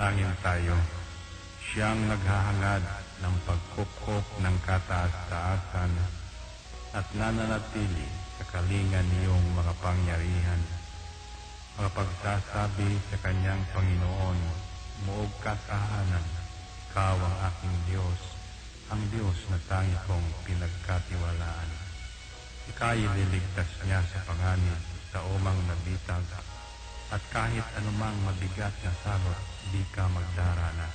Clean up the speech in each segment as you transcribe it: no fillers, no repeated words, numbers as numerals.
Manalangin tayo. Siyang naghahangad ng pagkupkop ng kataas-taasan at nananatili sa kalingan niyong mga pangyarihan. Makapagsasabi sa kanyang Panginoon, muog kasahanan, ikaw ang aking Diyos, ang Diyos na tangi kong pinagkatiwalaan. Ika'y liligtas niya sa panganib sa umang nabitag, at kahit anumang mabigat na salot, di ka magdarana.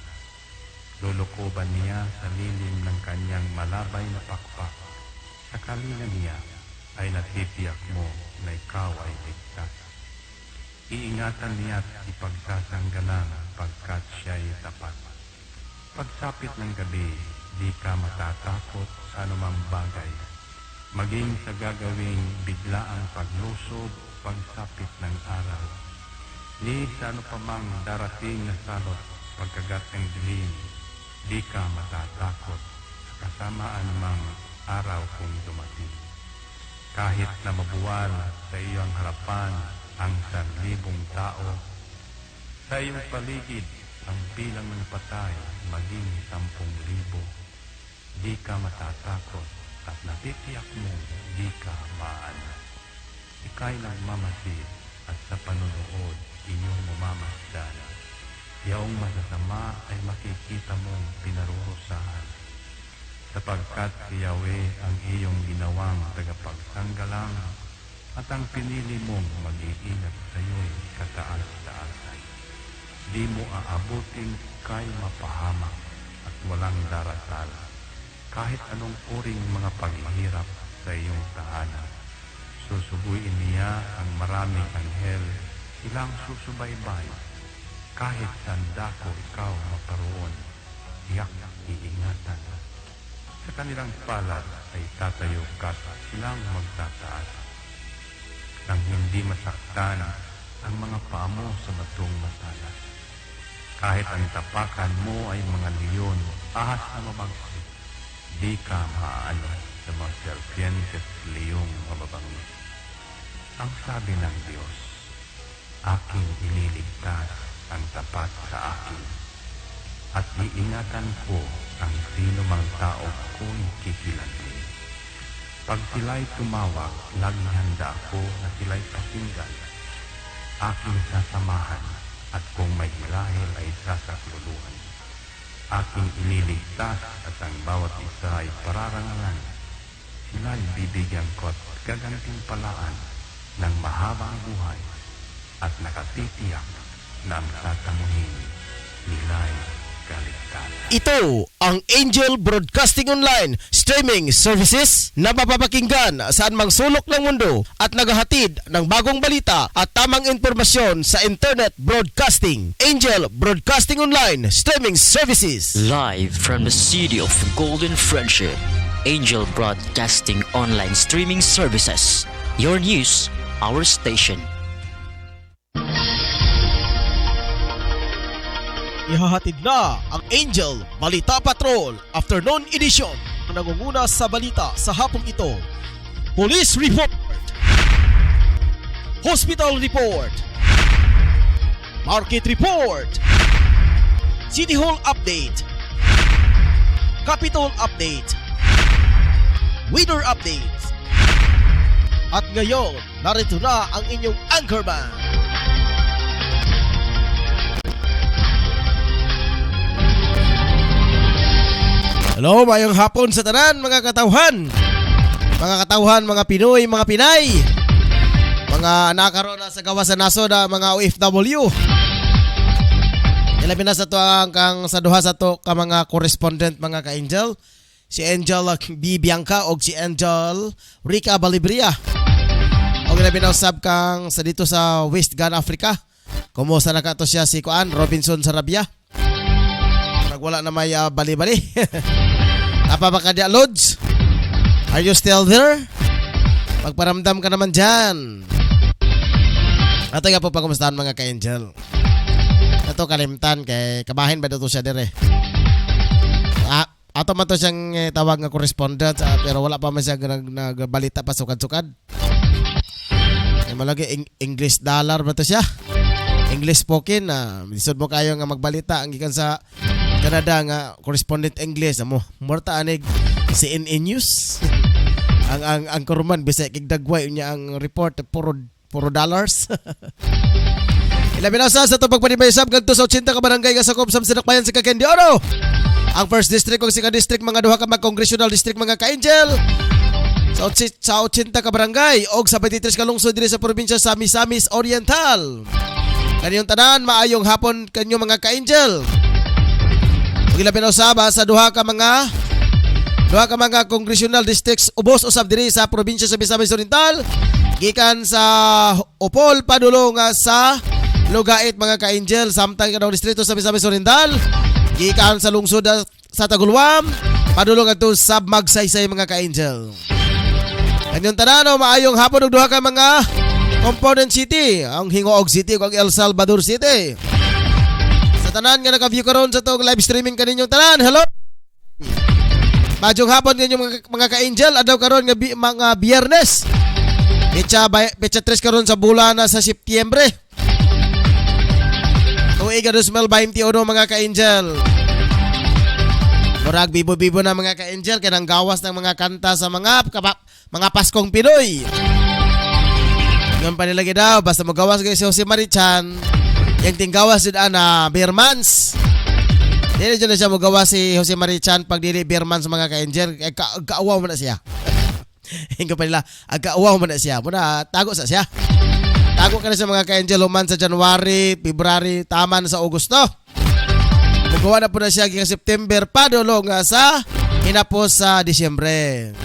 Lulukuban niya sa lilim ng kanyang malabay na pakpak. Sa kalingan niya ay natitiyak mo na ikaw ay ligtas. Iingatan niya at ipagsasanggalang pagkat siya'y tapat. Pagsapit ng gabi, di ka matatakot sa anumang bagay. Maging sa gagawing biglaang paglusob, pagsapit ng araw. Ni sa ano pa mang darating na salot, pagkagat ng dilim, di ka matatakot sa kasamaan mang araw kung dumating. Kahit na mabuwal sa iyong harapan ang 1,000 tao, sa iyong paligid ang bilang ng patay maging 10,000, di ka matatakot at natitiyak mo di ka maano. Ika'y nagmamasid at sa panunood inyong mamamasdan. Yaong masasama ay makikita mong pinarurusahan, sapagkat si Yahweh ang iyong ginawang tagapagsanggalang at ang pinili mong mag-iingat sa iyo'y kataas-taasan. Di mo aabutin kay mapahamak at walang darasal, kahit anong uring mga paghihirap sa iyong tahanan. Susubuin niya ang maraming anghel, silang susubaybay. Kahit saan dako ikaw maparoon, tiyak iingatan. Sa kanilang palad ay tatayo ka at silang magtataas, nang hindi masaktan ang mga paa mo sa batong matalas. Kahit ang tapakan mo ay mga leon, ahas na mabagsik, di ka maaano sa mga serpiente at leong mababangis. Ang sabi ng Diyos, aking ililigtas ang tapat sa akin, at iingatan ko ang sino mang tao ko'y kikilantin. Pag sila'y tumawag, laging handa ako na sila'y pakinggan. Aking sasamahan, at kung may hilahil ay sasakluluhan. Aking ililigtas at ang bawat isa ay pararangalan. Sila'y bibigyan ko at gagantimpalaan ng mahabang buhay, at nakatitiyak na ang tatamuhin nila'y kaligtasan. Ito ang Angel Broadcasting Online streaming services na mapapakinggan saan mang sulok ng mundo at naghahatid ng bagong balita at tamang impormasyon sa internet broadcasting. Angel Broadcasting Online streaming services. Live from the city of Golden Friendship, Angel Broadcasting Online streaming services. Your news, our station. Ihahatid na ang Angel Balita Patrol Afternoon Edition na nangunguna sa balita sa hapong ito. Police Report, Hospital Report, Market Report, City Hall Update, Capitol Update, Weather Updates. At ngayon, narito na ang inyong anchorman. Hello, mayong hapon sa tanan mga katawhan. Mga katawhan, mga Pinoy, mga Pinay, mga nakaroon na sa gawas sa nasod, mga OFW. Ilabi na sa to ang kang sa duha sa to ka mga correspondent mga ka-Angel. Si Angel B. Bianca o si Angel Rica Balibria. O ilabi na usab kang sa dito sa West Ghana, Africa. Kumusta na ka to siya si Kuan Robinson Sarabia. Wala na may bali-bali. Apa ba ka dia, Lods? Are you still there? Magparamdam ka naman dyan. Ato nga po pagkumustahan mga ka-Angel. Ato kalimtan kay kabahin ba dito siya dire. Ato man to siyang tawag nga correspondent pero wala pa man siya nagbalita pa sukad-sukad. Malagi English dollar ba to siya? English spoken lisod mo kayo nga magbalita ang gikan sa Canada nga correspondent English mo morta anig CNN News. ang kurman bisay kig dagway unya ang report puro dollars. Ilabi na sa to pagpanibaysab kadto sa 80 ka barangay nga sakop sa sinakbayan sa Cagayan de Oro. Ang first district ug second district mga duha ka congressional district mga ka-angel. Sa 80 ka barangay og sa 23 ka lungsod diri sa probinsya sa Misamis Oriental. Kanyong tanan maayong hapon kanyo mga ka-angel. Ug ilabi na usaba sa duha ka mga congressional districts ubos usab diri sa probinsya sa Misamis Oriental. Gikan sa Opol padulong sa Lugait mga ka-angel, samtang kanang distrito sa Misamis Oriental. Gikan sa lungsod sa Tagulwam, padulong adto sa Magsaysay mga ka-angel. Kanyong tanan maayong hapon og duha ka mga component city, ang Hingoog City ug El Salvador City. Sa tanan nga naka-view karon sa tong live streaming kaninyong tanan. Hello. Maayong hapon kaninyong mga ka-angel, adlaw karon nga mga Biyernes. Petsa 3 karon sa bulan sa Setyembre. Tuig 2021 mga ka-angel. Murag bibo-bibo na mga ka-angel kanang gawas ng mga kanta sa mga Paskong Pinoy. Ngayon pa nilagay daw basta magawas kayo si Jose Marichan. Yung tinggawas yun na Beermans. Dili dyan na siya magawas si Jose Marichan pag dili Beermans mga ka-angel. Kaawaw mo na siya. Hingga pa nila, agkaawaw mo na siya. Muna tago sa siya. Tago ka na sa mga ka-angel human sa January, February, taman sa Agosto. Magawa na po na siya sa September, padulong sa hinapos sa Disyembre.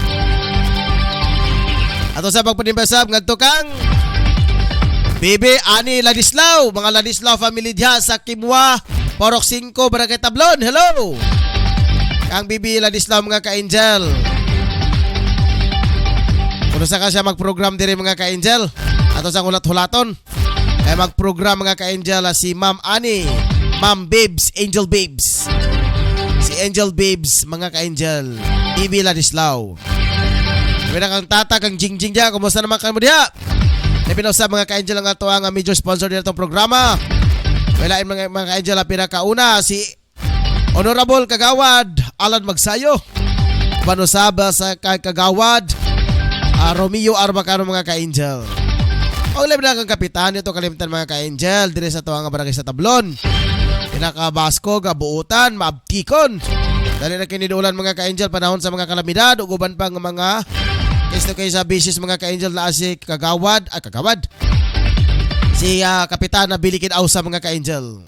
Ato sa pagpanimbasab, ngadto kang Bibi Ani Ladislao, mga Ladislao family diha sa Kimwa, Porok 5, Barangay Tablon. Hello! Kang Bibi Ladislao mga ka-angel. Kung sa ka siya mag-program diri mga ka-angel, ato sa hulat-hulaton kaya mag-program mga ka-angel si Ma'am Ani, Ma'am Babes, Angel Babes. Si Angel Babes mga ka-angel, Bibi Ladislao. Kaya kang tata kang jingjing diya, kumusta naman kayo mo diya? Napinaw sa mga ka-angel ang ato ang major sponsor dito itong programa. Kailain mga ka-angel ang pinakauna si Honorable Kagawad Alan Magsayo. Panusaba sa Kagawad Romeo Arbacano mga ka-angel. O labi na kang kapitan ito kalimtan mga ka-angel dire sa tuwang barangay sa Tablon. Pinakabasko, gabuutan, maabtikon. Dali na kiniduulan mga ka-angel panahon sa mga kalamidad o uban pang mga kesto kayo sa bisis mga ka-angel na si Kagawad. Si kapitan na Bilikin Ausa mga ka-angel.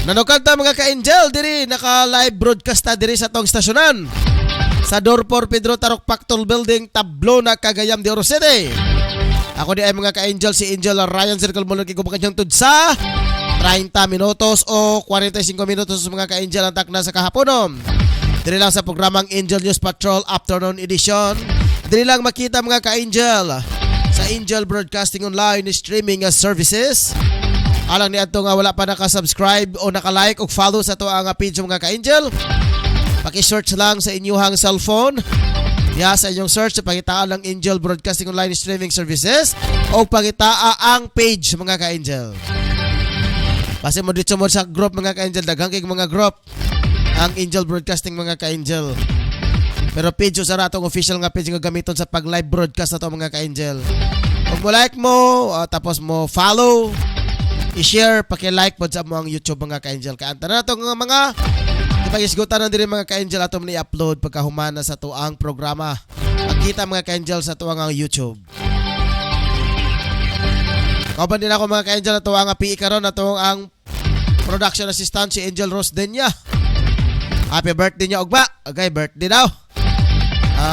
Nanukanta mga ka-angel diri naka-live broadcast ta diri sa tong stasyonan sa Dorpor Pedro Tarok Pactol Building, Tablona, Cagayan de Oro City. Ako di ay mga ka-angel si Angel Ryan Circle Mulog kigubakan niyang tudsa 30 minutos o 45 minutos mga ka-angel ang takna sa kahaponom. Diri lang sa programang Angel News Patrol Afternoon Edition. Diri lang makita mga ka-angel sa Angel Broadcasting Online Streaming Services. Alang ni ato nga wala pa naka-subscribe o naka-like o follow sa to ang page mga ka-angel. Paki-search lang sa inyong cellphone. Sa inyong search pakitaan lang Angel Broadcasting Online Streaming Services o pakitaa ang page mga ka-angel. Kasi mo dito mo sa group mga ka-angel, daghang kay mga group ang Angel Broadcasting mga ka-angel. Pero page sa ratong official nga page nga gamiton sa pag-live broadcast na to mga ka-angel. Kung mo like mo, tapos mo follow, i-share, paki-like po sa mga YouTube mga ka-angel. Kaanta na itong mga ipagisgutan na din mga ka-angel ato mo i-upload pagkahumana sa tuang programa. Makita mga ka-angel sa tuang YouTube. Kauban din ako mga ka-angel na tuang PE karon na tuang ang production assistant si Angel Rose Denya. Happy birthday niya ogba. Okay, birthday daw.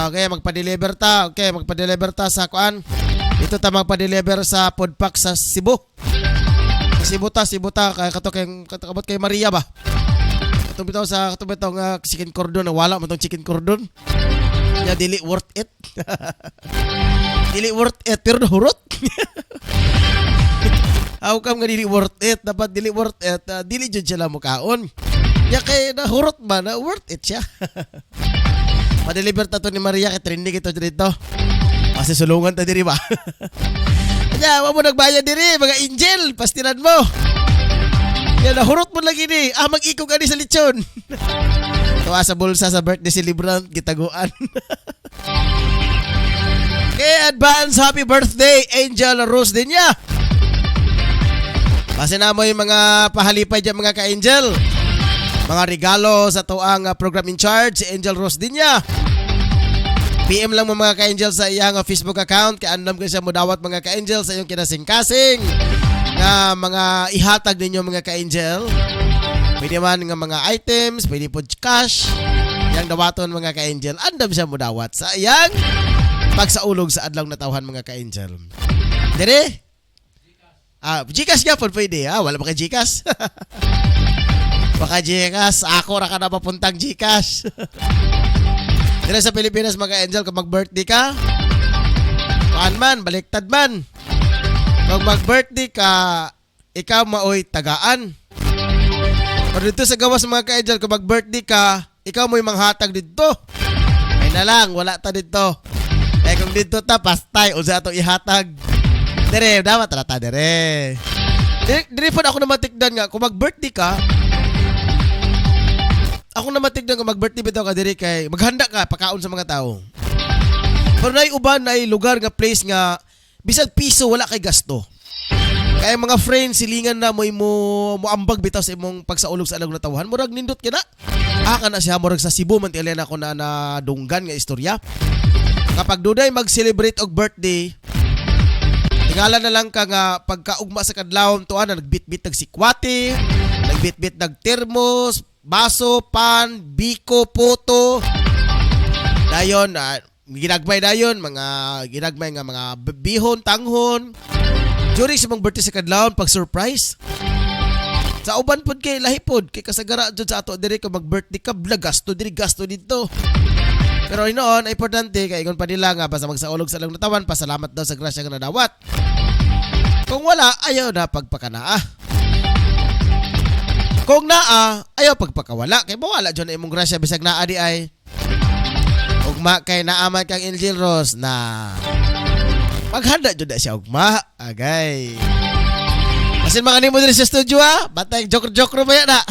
Okay, magpa-deliver ta. Okay, magpa-deliver ta sa kuan. Ito ta magpa-deliver sa Podpack sa Cebu. Cebu ta kay katabot kay Maria ba. Katong bitaw sa chicken cordon na wala man tong chicken cordon. Ya dili worth it. Dili worth it pero hurot. Aw kam nga dili worth it, dapat dili worth it, dili jud sila mukaon. Ya kay na hurot ba na worth it siya. Pa-deliver ta to ni Maria kay trending ito dito. Kasi sulungan ta diri ba? Kanya, mo nagbayad diri, mga angel, pastilan mo. Yan, nahurot mo lagi ni. Mag-ikog ani sa lechon. Tuwa sa bulsa sa birthday celebrant, gitaguan. Okay, advance happy birthday, Angel Rose din niya. Kasi na mo yung mga pahalipay dyan mga ka-angel. Mga regalo sa tuang program in charge, si Angel Rose din niya. PM lang mo mga ka-angel sa iyang Facebook account. Kaya andam ko siya mo dawat mga ka-angel sa iyong kinasing-kasing na mga ihatag ninyo mga ka-angel. Pwede man nga mga items, pwede po cash. Yang dawaton mga ka-angel, andam siya mo dawat sa iyang pagsaulog sa adlaw na tawhan mga ka-angel. Dire? Gcash nga po pwede. Wala ba ka Gcash? Baka Gcash. Ako ra ka na papuntang Gcash. Dire sa Pilipinas mga ka-angel, kung mag-birthday ka, paan man, baliktad man. Kung mag-birthday ka, ikaw maoy tagaan. Pero dito sa gawas mga ka-angel, kung mag-birthday ka, ikaw mo'y manghatag dito. Ay na lang, wala ta dito. Kung dito ta, pastay, o sa ato ihatag. Dire, dapat rata, dire. Dire po ako na matigdan nga, kung mag-birthday ka, ako na matigdan kung mag-birthday bitaw ka, dire kay, maghanda ka, pakaon sa mga tao. Pero na uban na lugar nga, place nga, bisag piso, wala kay gasto. Kaya mga friends, silingan na mo ambag bitaw sa imong pagsaulog sa alang na tawhan. Murag nindot ka na. Ka na siya, murag sa Cebu, mantilan ako na nadunggan nga istorya. Kapag duday mag-celebrate og birthday, tingala na lang ka nga pagkaugma sa kadlawon tuan na nagbit-bit ng sikwati, nagbit-bit ng termos, baso, pan, biko, poto. Dayon, ginagmay dayon, mga ginagmay nga mga bihon, tanghon. During sa mong birthday sa kadlawon, pag-surprise. Sa uban pod kay lahi pod, kay kasagara dyan sa ato, dire ka mag-birthday ka, gasto diri, gasto dito. Pero inoon, importante, kaya ikon pa nila nga, basta magsaulog sa lang natawan, pasalamat daw sa grasya nga nadawat. Kung wala, ayaw na pagpakanaa. Kung naa, ayaw pagpakawala. Kaya mawala dyan na imong grasya, bisag naa di ay. Ugma kay naaman kang Angel Rose na maghanda dyan na siya ugma. Agay. Masin mga nimo din sa studio ha. Batay, joke-joke ro ba yan ha?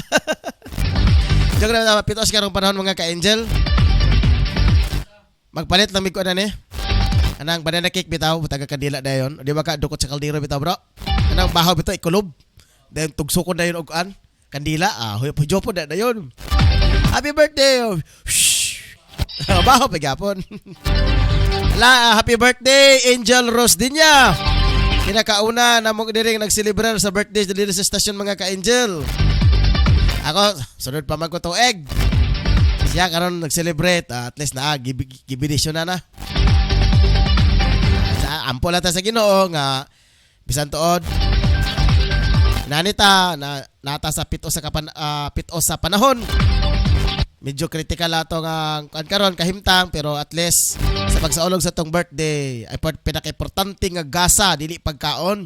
Joke na, pitos karong panahon mga ka-angel. Magpalit lang ko na ni. Anang banana cake bitaw, taga kandila dayon. Di ba ka dukot sa kaldero bitaw bro? Anang bahaw bitaw ikulob. Dayon tugsukon dayon og an. Kandila huy pujopo na dayon. Happy birthday. Bahaw pagapon. Happy birthday Angel Rose din niya. Kinakauna na mo diri nagselebrar sa birthday diri sa stasyon mga ka-angel. Ako sunod pa man ko tuig. Siya karon nag-celebrate, at least na gibidisyon na. Ampo lang ta sa Ginoo nga bisan tuod. Nanita na nata sa pito sa panahon. Medyo critical ato nga karon kahimtang, pero at least sa pagsaulog sa tong birthday ay pinaka-importante nga gasa dili pagkaon.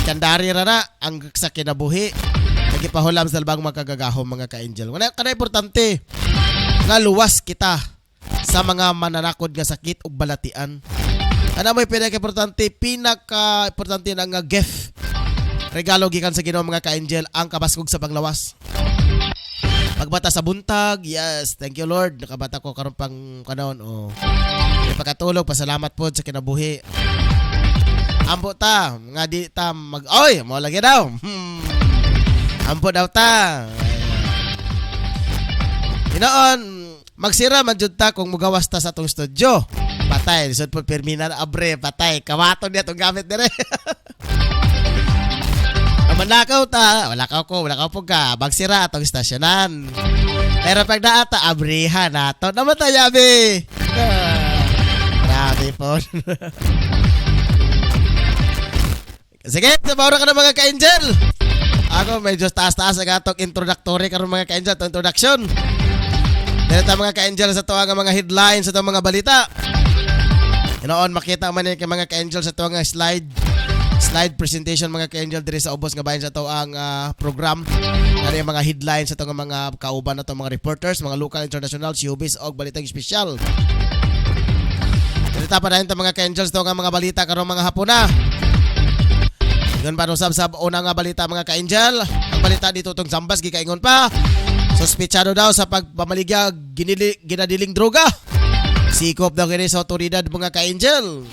Kandari ra na ang sa kinabuhi. Nagipahulam sa labang magkagagahom mga ka-angel. Kana importante nga luwas kita sa mga mananakod nga sakit ug balatian. Ana may pinaka-importante na nga gift. Regalo gikan sa Ginoo mga ka-angel ang kabaskog sa panglawas. Pagbata sa buntag, yes, thank you Lord. Nakabata ko karon pang kanon pagkatulog, pasalamat po sa kinabuhi. Ampo ta, nga di ta oy, mo lagi daw. Ampo daw ta. Inoon, magsira man jud ta kung mugawas ta sa atong studio. Patay, lisod po perminan abre, patay. Kawaton niya itong gamit dire. Manakaw ta, wala ka po ka. Magsira atong stasyonan. Pero pag naata, abrihan nato. Namatay, abi. Grabe po. Sige, sabawra ka na mga ka-angel. Ako medyo taas-taas ang atong introductory karon mga ka-angel, itong introduction. Dito mga ka-angel sa tuwa nga mga headlines sa tuwa mga balita. Inoon makita man ni mga ka-angel sa tuwa nga slide presentation mga ka-angel diri sa ubos nga bahin sa tuwa ang program. Ano yung mga headlines sa tuwa nga mga kauban na mga reporters, mga local, international, showbiz o balitang espesyal. Balita pa dahil mga ka-angels to nga mga balita karong mga hapon na. Yun pa sab una nga balita mga ka-angel. Ang balita dito tong Zambas gikaingon pa. Sospechado daw sa pagpamaligya ginadiling droga. Sikop daw kini sa otoridad mga ka-angel.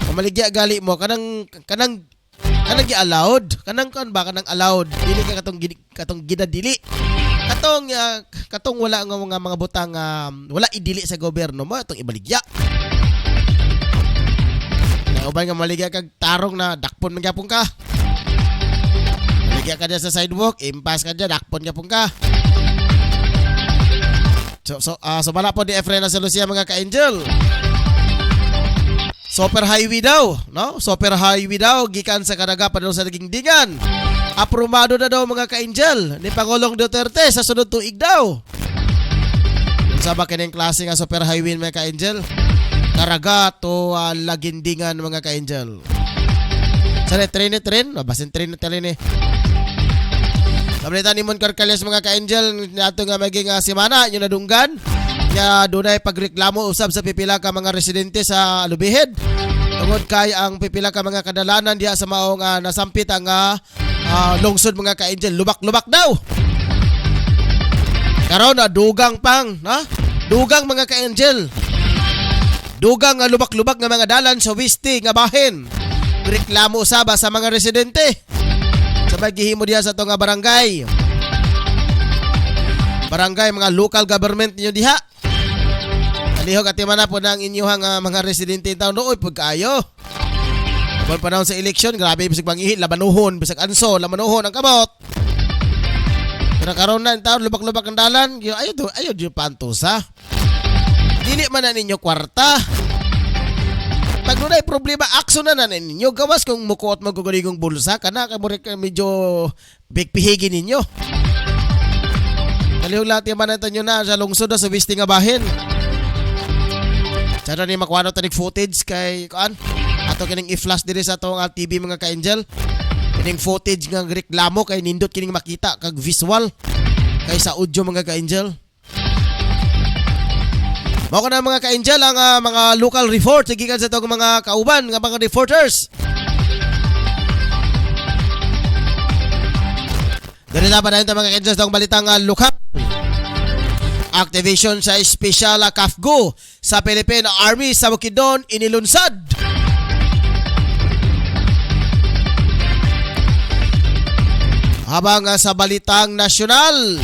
Pamaligya gali mo kanang gi-allowed. Kanang allowed. Dili ka katong ginadili. Katong wala nga mga butang wala idili sa gobyerno mo atong ibaligya. Ubay nga maligya kag tarong na dakpon man gyapon ka. Maligya ka dyan sa sidewalk, impas ka dyan, dakpon gyapon ka. So bala po ni Efren sa Lucia mga ka-angel. Super highway daw, no? Super highway daw gikan sa Caraga padung sa Dingdingan. Aprobado na daw mga ka-angel ni Pangulong Duterte sa sunod tuig daw. Unsa ba kining klase nga super highway mga ka-angel? Caraga to Lagindingan mga ka-angel. Sa tren, basin tren ni. Sabalita ni Mon Carcales mga ka-angel nato nga maging semana yung nadunggan nya dunay pagreklamo usab sa pipila ka mga residente sa Lubihid. Tungod kay ang pipila ka mga kadalanan diha sa maong nasampit ang lungsod mga ka-angel lubak-lubak daw. Karon dugang pang, na? Dugang mga ka-angel. Dugang nga lubak-lubak nga mga dalan sa Wisti nga bahin. Reklamo usaba sa mga residente. Sabay gihimo diha sa to nga barangay. Barangay mga local government niyo diha. Alihog at na po ng inyong mga residente in town. Oy, pagkaayo. Kapag panahon sa eleksyon, grabe bisag pangihi, labanuhon, bisag anso, labanuhon ang kamot. Pero karon na in town, lubak-lubak ang dalan, ayaw diyo pantusa. Dili man na ninyo kwarta. Pag nunay problema, aksyon na ninyo. Gawas kung mukuot magkukuligong bulsa, kana ka medyo bigpihigin ninyo. Kalihog lahat yung manatan nyo na sa lungsod na sa Wisti nga bahin. Sana ni makuha tanig footage kay kuan. Ato kining i-flash diri sa atong TV mga ka-angel. Kining footage nga reklamo kay nindot kining makita kag visual kay sa audio mga ka-angel. Mao na mga ka-angel ang mga local reports gikan sa atong mga kauban nga mga reporters. Dali na pa na mga ka-angel sa balitang lokal. Activation sa Special CAFGO sa Philippine Army sa Bukidnon inilunsad. Habang sa balitang nasyonal,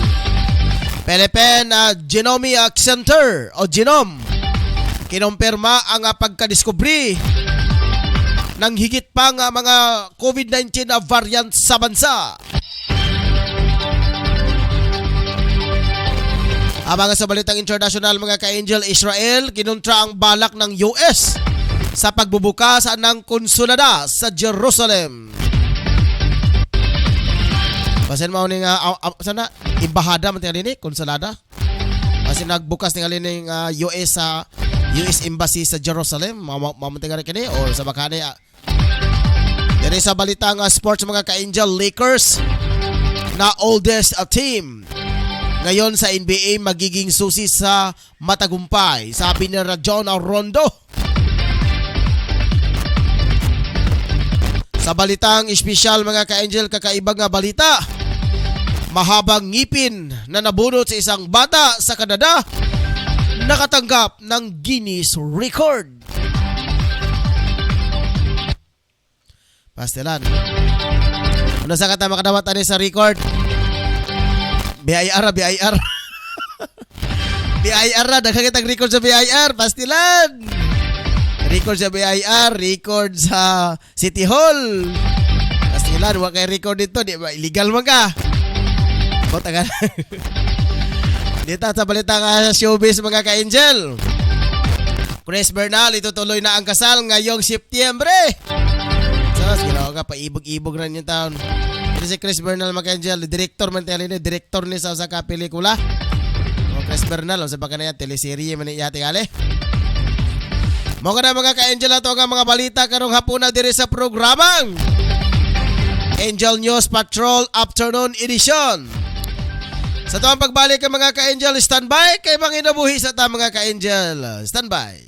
Philippine Genomic Center o Genome kinumpirma ang pagkadiskubre ng higit pang mga COVID-19 na variant sa bansa. Habang sa balitang international mga ka-angel, Israel kinontra ang balak ng US sa pagbubukas ng konsulada sa Jerusalem. Basin mao ning sana embahada man tingali ni konsulada. Basin nagbukas tingali ning US sa US Embassy sa Jerusalem. Mao tingali kini or sa bakane. Diri sa balitang sports mga ka-angel, Lakers na oldest team ngayon sa NBA magiging susi sa matagumpay, sabi ni Rajon Rondo. Sa balitang espesyal mga ka-angel, kakaibang balita. Mahabang ngipin na nabunot sa isang bata sa Canada nakatanggap ng Guinness Record. Pastelan. Ano sa kata makadawat ani sa record? BIR. BIR na, nakakitang record sa BIR, pastilan. Record sa BIR, record sa City Hall. Pastilan, wala kayo record dito, di ba? Illegal man ka. Bota ka. Dito sa balita showbiz mga ka-angel. Chris Bernal, itutuloy na ang kasal ngayong Setyembre. Sos, ginawa ka, paibog-ibog na yung taon. Si Chris Bernal mga-angel, director man tayo ni, director ni sa pelikula. O Chris Bernal, o sa baka na yan, teleserye man yati kali. Mga na mga ka-angel ato ang mga balita karong hapon na diri sa programang Angel News Patrol Afternoon Edition. Sa tuwang pagbalik ang mga ka-angel, standby kay mga inabuhi sa ta mga ka-angel. Standby.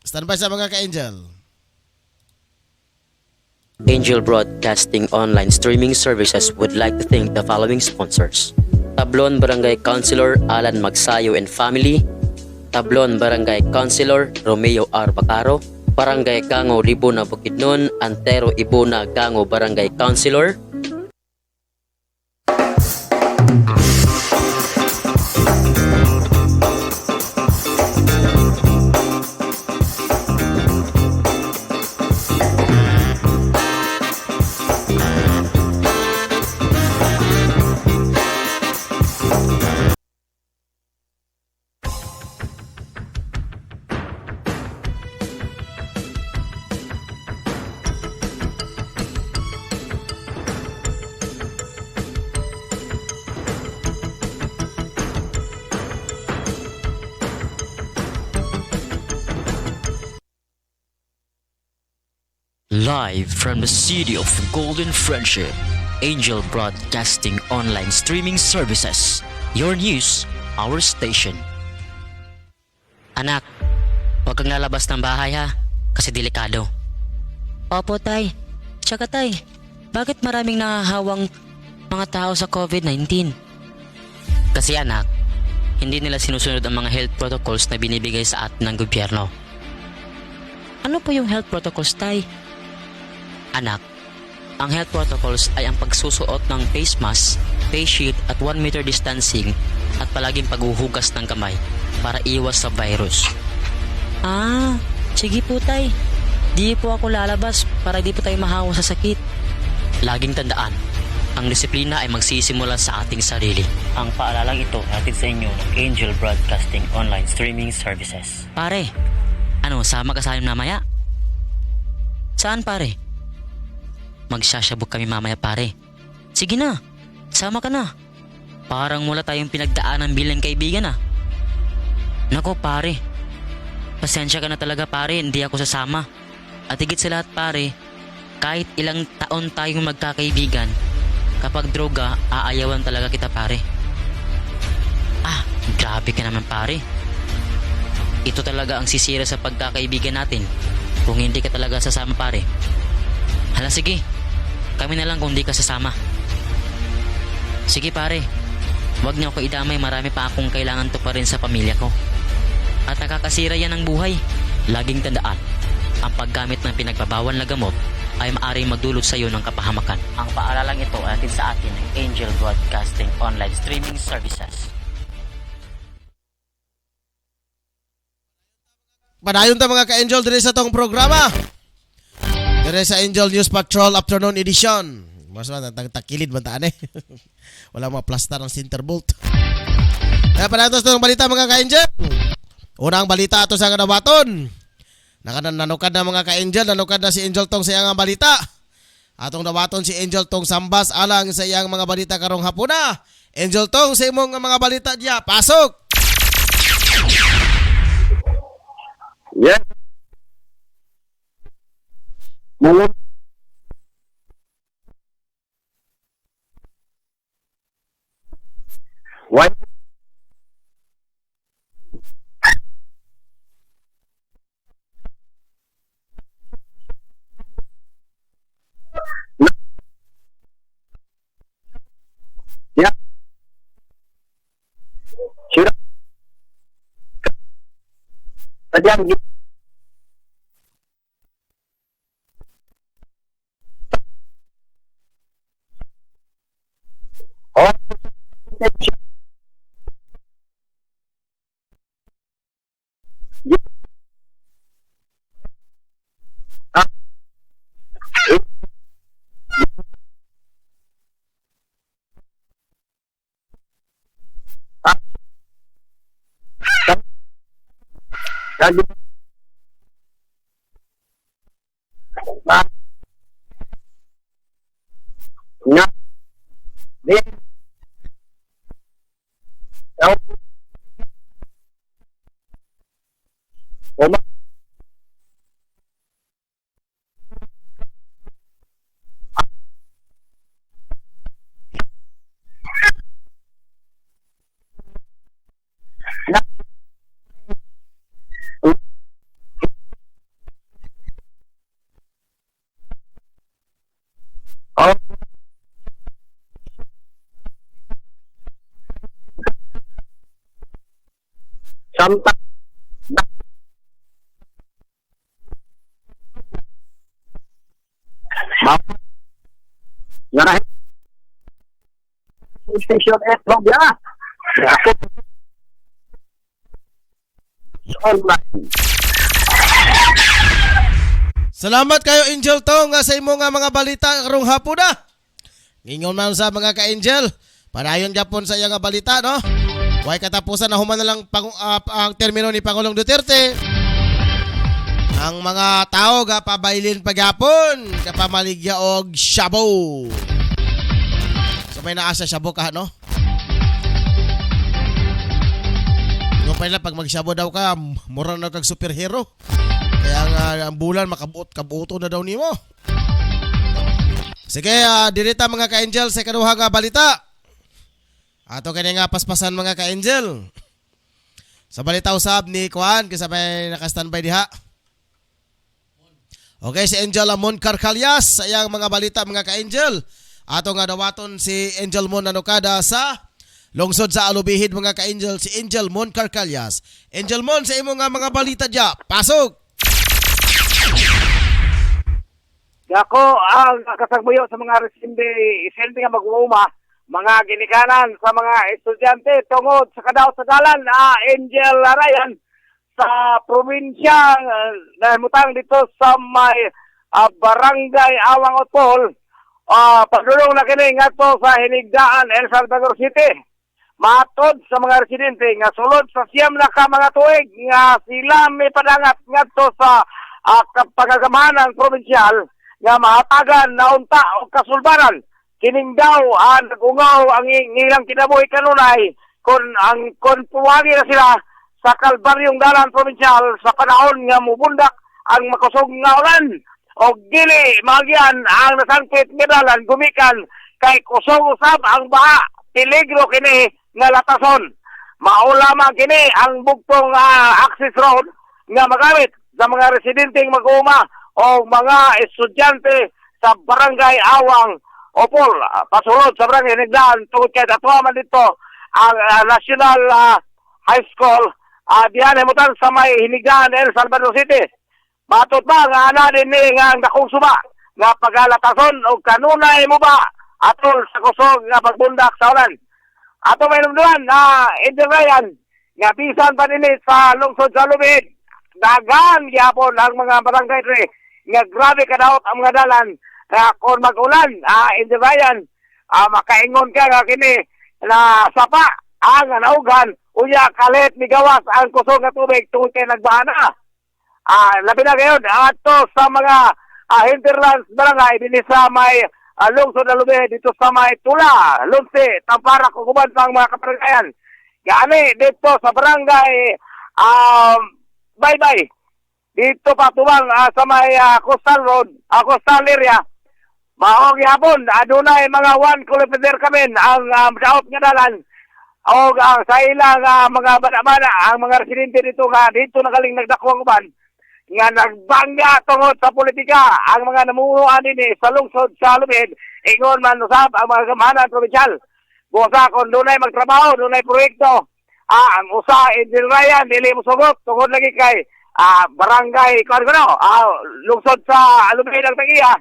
Standby sa mga ka-Angel. Angel Broadcasting Online Streaming Services would like to thank the following sponsors: Tablon Barangay Councilor Alan Magsayo and Family, Tablon Barangay Councilor Romeo R. Bacaro, Barangay Gango Libuna Bukidnon, Antero Ibuna Gango Barangay Councilor, live from the city of Golden Friendship, Angel Broadcasting Online Streaming Services. Your news, our station. Anak, huwag kang lalabas ng bahay ha, kasi delikado. Opo tay. Tsaka tay, bakit maraming nahahawang mga tao sa COVID-19? Kasi anak, hindi nila sinusunod ang mga health protocols na binibigay sa atin ng gobyerno. Ano po yung health protocols tay? Anak, ang health protocols ay ang pagsusuot ng face mask, face shield at 1 meter distancing at palaging paghuhugas ng kamay para iwas sa virus. Ah, sige po tay. Di po ako lalabas para di po tayo mahawa sa sakit. Laging tandaan, ang disiplina ay magsisimula sa ating sarili. Ang paalalang ito hatid sa inyo ng Angel Broadcasting Online Streaming Services. Pare, ano, sama ka sa amin mamaya? Saan pare? Magsasabog kami mamaya pare. Sige na, sama ka na. Parang wala tayong pinagdaanan bilang kaibigan ah. Nako pare, pasensya ka na talaga pare, hindi ako sasama. At higit sa lahat pare, kahit ilang taon tayong magkakaibigan, kapag droga, aayawan talaga kita pare. Ah, grabe ka naman pare. Ito talaga ang sisira sa pagkakaibigan natin kung hindi ka talaga sasama pare. Hala sige, kami na lang kung di ka sasama. Sige pare, wag niyo ako idamay, marami pa akong kailangan to pa rin sa pamilya ko. At nakakasira yan ng buhay. Laging tandaan, ang paggamit ng pinagbabawal na gamot ay maaaring magdulot sa iyo ng kapahamakan. Ang paalalang ito ay atin sa atin ng Angel Broadcasting Online Streaming Services. Padayon ta mga ka-Angel diri sa tong programa. Diri sa Angel News Patrol Afternoon Edition. Mas takilid man taan eh. Wala mga plaster ng center bolt. Kaya padayon sa tong balita mga ka-Angel. Unang balita ato sa kadawaton. Nanukad na mga ka-Angel, nanukad na si Angel tong sa iyang balita. Atong dawaton si Angel tong sambas alang sa iyang mga balita karong hapuna. Angel tong sa imong mga balita diya. Pasok! Yes. Malam. What? Yeah. Sure. Tadi ang oh, tadi na din Oma na samtang nga station at Lobya. Ako online. Salamat kayo Angel to nga sa imo nga mga balita karong hapon na. Ngingon man sa mga ka-Angel, padayon gyapon sa iya nga balita no. Way katapusan na human na lang ang termino ni Pangulong Duterte. Ang mga tao ga pabailin pagyapon, kapamaligya og shabu. So may naa sa shabu ka no? Yung pa nila pag mag-shabu daw ka, mura na kag superhero. Kaya nga ang bulan makabuot na daw nimo. Sige, dirita mga ka-Angel sa kaduha nga balita. Ato kani nga paspasan mga ka-Angel. Sa balita usab ni Kuan kasabay naka-standby diha. Okay, si Angel Mon Carcalias sa iyang mga balita mga ka-Angel. Ato nga dawaton si Angel Mon Nanukada sa lungsod sa Alubihid mga ka-Angel, si Angel Mon Carcalias. Angel Mon sa imo nga mga balita diya. Pasok. Ako ang kasagbuyo sa mga residente nga mag-uuma, mga ginikanan sa mga estudyante tungod sa kadaot sa dalan, Angel Ryan sa probinsya na mutang dito sa may barangay Awang Otol, pagdulong na kini ngadto sa Hinigdaan, El Salvador City. Matod sa mga residente nga sulod sa siyam na ka mga tuig nga sila may padangat ngadto sa pagagamahan ng provinsyal nga mahatagan na unta o kasulbaran. Kining daw nagungaw ang ilang kinabuhi kanunay kung puwagi na sila sa Kalbaryong Dalan Provincial sa panahon nga mubundak ang makusog nga ulan o dili magian ang nasangkit nga dalan gumikan kay kusog usab ang baha, peligro kini nga latason. Maulama kini ang bugtong access road nga magamit sa mga residenteng mag-uuma o mga estudyante sa barangay Awang Opol, pasulod sa barangay Hinigdaan tungod kay datwa man dito ang National High School diyan mutan sa may Hinigdaan, El Salvador City. Matot ba nga ana din ni nga dakong suba nga pagalatason o kanunay mo ba atol sa kusog nga pagbundak sa ulan. Ato may numduan Angel Ryan nga bisan pa nini sa lungsod sa Lubid. Dagan gyapon ang mga barangay dre nga grabe kadaot ang mga dalan kung mag-ulan. Angel Ryan, makaingon ka nga kini na sapa ang naugan unya kalit ni gawas ang kusog nga tubig tungod kay nagbahana. Labi na ngayon ato sa mga hinterlands barangay dinhi sa may lungsod na Lubid dito sa may Tula, Lunsi, Tampara, Kukuban sa mga kaparangayan. Gani dito sa barangay Baybay. Dito pa tuwang sa may coastal road, coastal area. Maong hapon, adunay mga 1 kilometer kami ang daot nga dalan. O sa ilang mga bana-bana, ang mga residente dito nagaling nagdakwang uban nga nagbangga tungod sa politika ang mga namunuan din sa lungsod sa Lubid, ingon man usab ang mga gamahanan provincial. Busa kung dunay magtrabaho, dunay proyekto, ang usa Angel Ryan dili mo sugot tungod lagi kay barangay lungsod sa Lubid ang tagiya.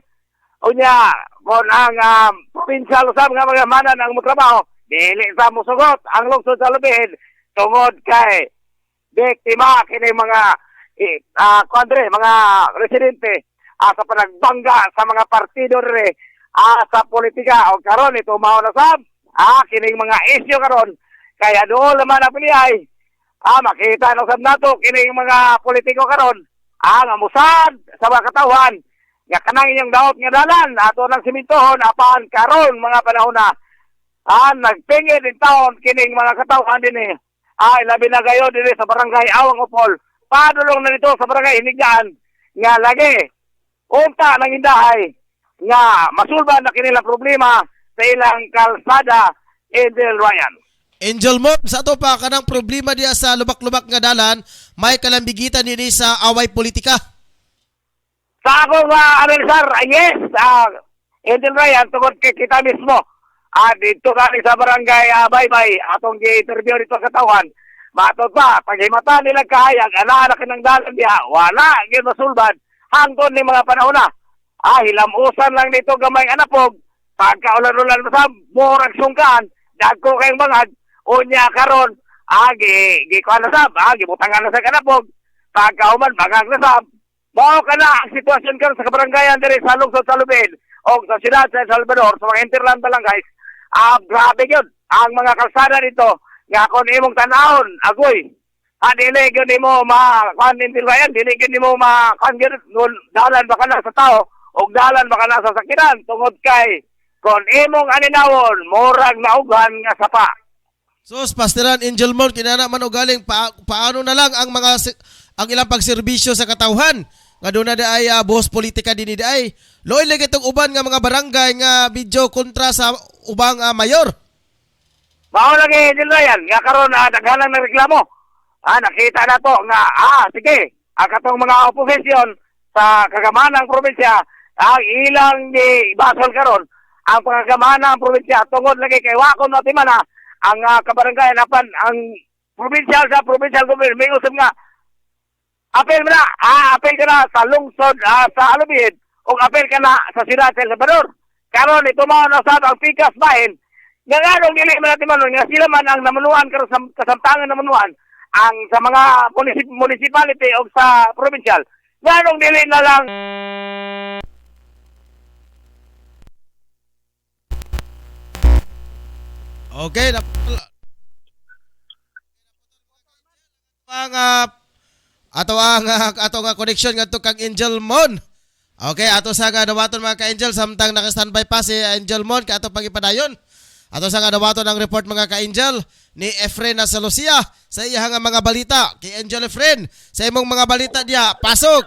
Unya kon ang provincial usab nga mga gamahanan ang magtrabaho, dili sa mo sugot ang lungsod sa Lubid tungod kay biktima kini mga mga residente sa panagbangga sa mga partido rin sa politika. O karon ito mao na sab kining mga isyu karon kaya doon naman ang pilihay makita na sab nato kining mga politiko karon ang amusad sa mga katawan nga kanang inyong daot nga dalan ato nang simintohon apan karon mga panahon na nagpingid din taon kining mga katawan din labi na kayo din sa barangay Awang Opol. Padulong na nito sa barangay Hinigdaan nga lagi unta nang indahay nga masulban na kinilang problema sa ilang kalsada. Angel Ryan. Angel Mon, sa ato pa kanang problema diya sa lubak-lubak nga dalan, may kalambigitan nini sa away politika. Sa akong analisar, yes, Angel Ryan, tungod kay kita mismo. Dito kami sa barangay Baybay, atong gi-interview dito sa katawan. Matot pa, paghimata nila kahayag, anak ng dalan diha, wala, ginasulban, hangtod ni mga panahon na. Hilamusan lang nito gamay anapog, pagkaulan-ulan sa murag sungkaan, dagko kayong bangag, unya karon, gikuan na sab, gibutangan na sa kanapog, pagkauman, bangag na sab, mao ka na ang sitwasyon karon sa kabarangayan diri sa lungsod sa Lubid, o sa siyudad sa El Salvador, sa mga interland balangays, grabe yun, ang mga kalsada dito, nga kung imong tanahon, agoy, dili gyud nimo makuan intilbayan, dili gyud nimo makuan gyud dalan baka na sa tao og dalan baka na sa sakiran tungod kay kung imong aninawon murag naugan nga sapa. So, Pastoran Angel Mon, kinana man ugaling paano na lang ang ang ilang pagserbisyo sa katawhan. Nga doon na ay buhos politika din ay. Loy lagi itong uban nga mga barangay nga video kontra sa ubang mayor. Mao lagi nila yan, nga karon daghanan ng reklamo. Nakita na to nga, sige, katong mga oposisyon sa kagamanang probinsya, ang ilang ibasol karon ang pangagamanang probinsya, tungod lagi kay wakon natin man ang kabarangay napan, ang provincial government, may usap nga, apel mo na, apel ka na sa lungsod, sa Alubid, o apel ka na sa Sirate, El Salvador. Karon, ito mga nasab ang pikas bahin, nga nga nung dili man natin manon, nga sila man ang namanuan karon sa kasamtangan namanuan ang sa mga municipality o sa provincial. Nga nung dili na lang Okay, ato nga connection ngadto kang Angel Mon. Okay, ato sa nga dawaton mga ka-Angel samtang naka-standby pa si Angel Mon kato pangipadayon. Ato sa nga dawaton ang report mga ka-Angel ni Efren sa Lucia sa iyang mga balita. Kay Angel Efren, sa imong mga balita diya, pasok.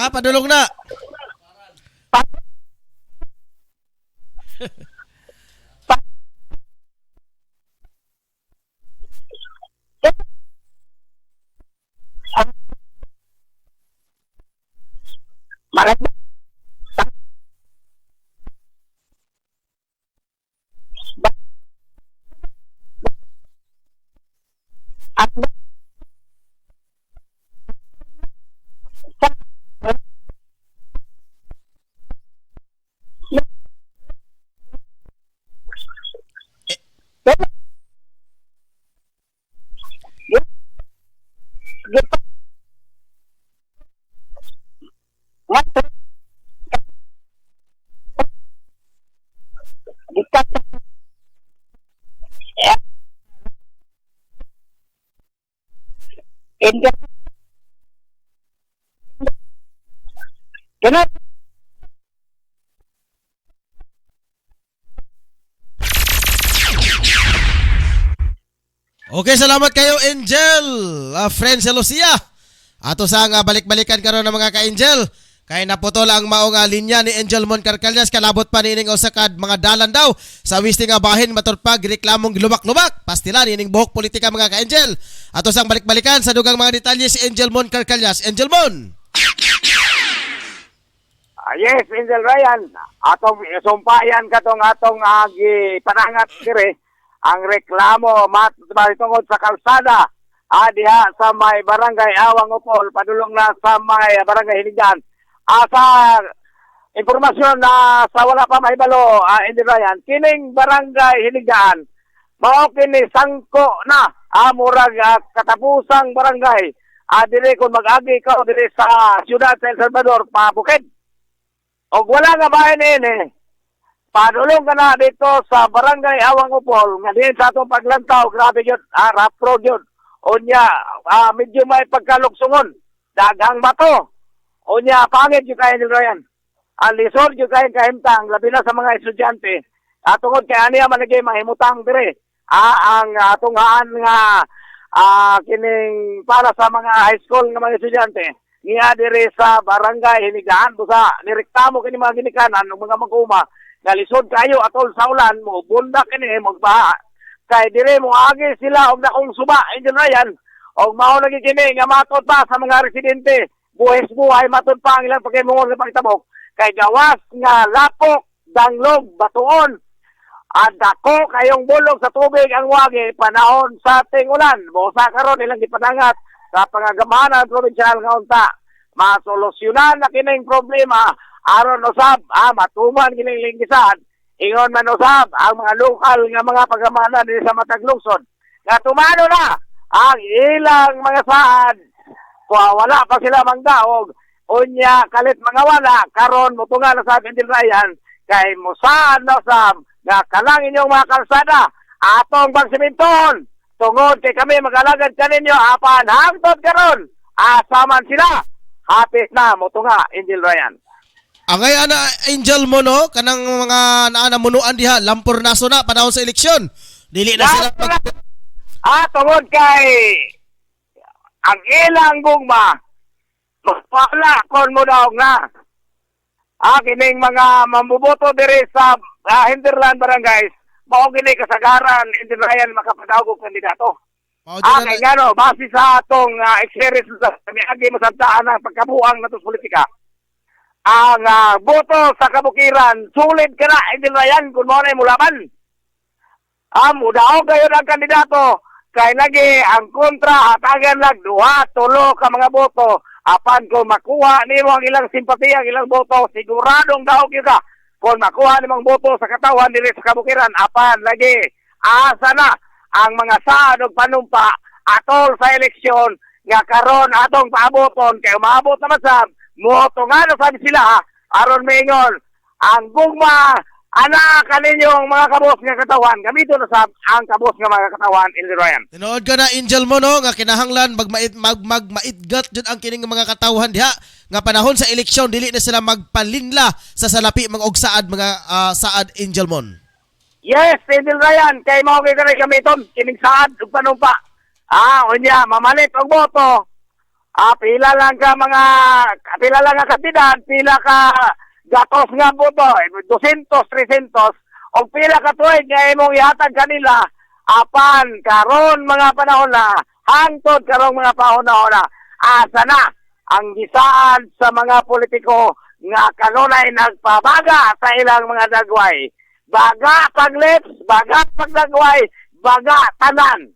Padulong na. Okay, salamat kayo Angel, friend sa Lucia. Ato sa nga balik-balikan karon ng mga ka-Angel. Kay naputol ang maong linya ni Angel Mon Carcallas kalabot pa nining usa ka mga dalan daw sa wiste nga bahin maturpag reklamong gilubak-lubak pastilan nining buhok politika mga ka-Angel. Ato sang balik-balikan sa dugang mga detalye si Angel Mon Carcallas. Angel Mon. Yes, Angel Ryan. Atong sumpayan katong atong panangat kire ang reklamo tungod sa kalsada diha sa may barangay Awang Upol padulong na sa may barangay Hiligan. Sa informasyon na sa wala pa mahibalo, Angel Ryan, kining barangay Hiligan mao kini sangko na murag katapusang barangay dire kung mag-agi ka dire sa siyudad sa El Salvador pa Bukid. Og wala nga bahin ini, padulong ka na dito sa barangay Awang Upol, nga din sa atong paglantaw, grabe yun, rough road yun. Unya, medyo may pagkaluksungon, daghang bato. Unya, pangit yung kayo nila yan. Ang lisod yung kayo kahimtang, labi na sa mga estudyante. Tungod kay aniya managay mahimutang dire. Ang tunghaan nga kining para sa mga high school nga mga estudyante. Niya dire sa barangay Hinigaan busa nirektamo kini mga ginikanan ng mga maguma nga lisod kayo atol sa ulan mo bunda kini magbaha kay dire mo agi sila og dakong suba Angel Ryan og mao lagi kini nga matud pa sa mga residente buhis buhay matud pa ang ilang pagkimungol nga pagtabok kay gawas nga lapok danglog batuon at dako kayong bulog sa tubig ang wagi panahon sa tingulan busa karon ilang gipanangat sa pangagamanan provinsyal nga unta masolusyonan na kining problema aron usab matuman kining linggisan ingon man usab ang mga lokal nga mga pagamanan dinhi sa matag lungsod nga tumano na ang ilang mga saad wala pa sila mangdaog unya kalit mga wala karon mutunga na sa Angel Ryan kay musaan na usab nga kanang inyong mga kalsada atong pagsiminton tungod kay kami mag-alagad kaninyo apan hangtod karon asaman sila hapit na motunga Angel Ryan. Angay ana Angel mo no kanang mga naanamunuan diha lampor naso na panahon sa eleksyon. Dili na sila tungod kay ang ilang gugma wala kon mo daw nga kining mga mambuboto dire sa Hinterland Barangays mao gini kasagaran Angel Ryan makapadawog og kandidato. Kay ngano base sa atong experience sa miagi masabtaan ang pagkabuang natos politika. Ang boto sa kabukiran sulit ka na Angel Ryan kung mo na mulaban. Mudaog kayo ng kandidato kay lagi ang kontra hatagan lag duha tulo ka mga boto apan kung makuha nimo ang ilang simpatiya ang ilang boto siguradong daog ka kung makuha nimong boto sa katawan diri sa kabukiran apan lagi asa na ang mga saad og panumpa atol sa eleksyon nga karon atong paaboton kay umabot naman sa motungan sa sila aron maingon ang gugma ana kaninyong mga kabos nga katawan gamito na sa ang kabos nga mga katawan Angel Ryan. Tinuod ka na Angel mo no nga kinahanglan magmaitgat jud ang kining mga katawan diha nga panahon sa eleksyon dili na sila magpalinla sa salapi mga og saad mga saad Angel Mon. Yes, Angel Ryan, kay mao kay gamiton kining saad ug panumpa. Unya mamalit og boto. Pila lang ka kandidat, pila ka gatos nga boto, 200, 300 og pila ka tuig nga imong ihatag kanila apan karon mga panahon na hangtod karong mga panahon na asa na ang gisaad sa mga politiko nga kanunay nagpabaga sa ilang mga dagway. Baga pag lips, baga pag dagway, baga tanan.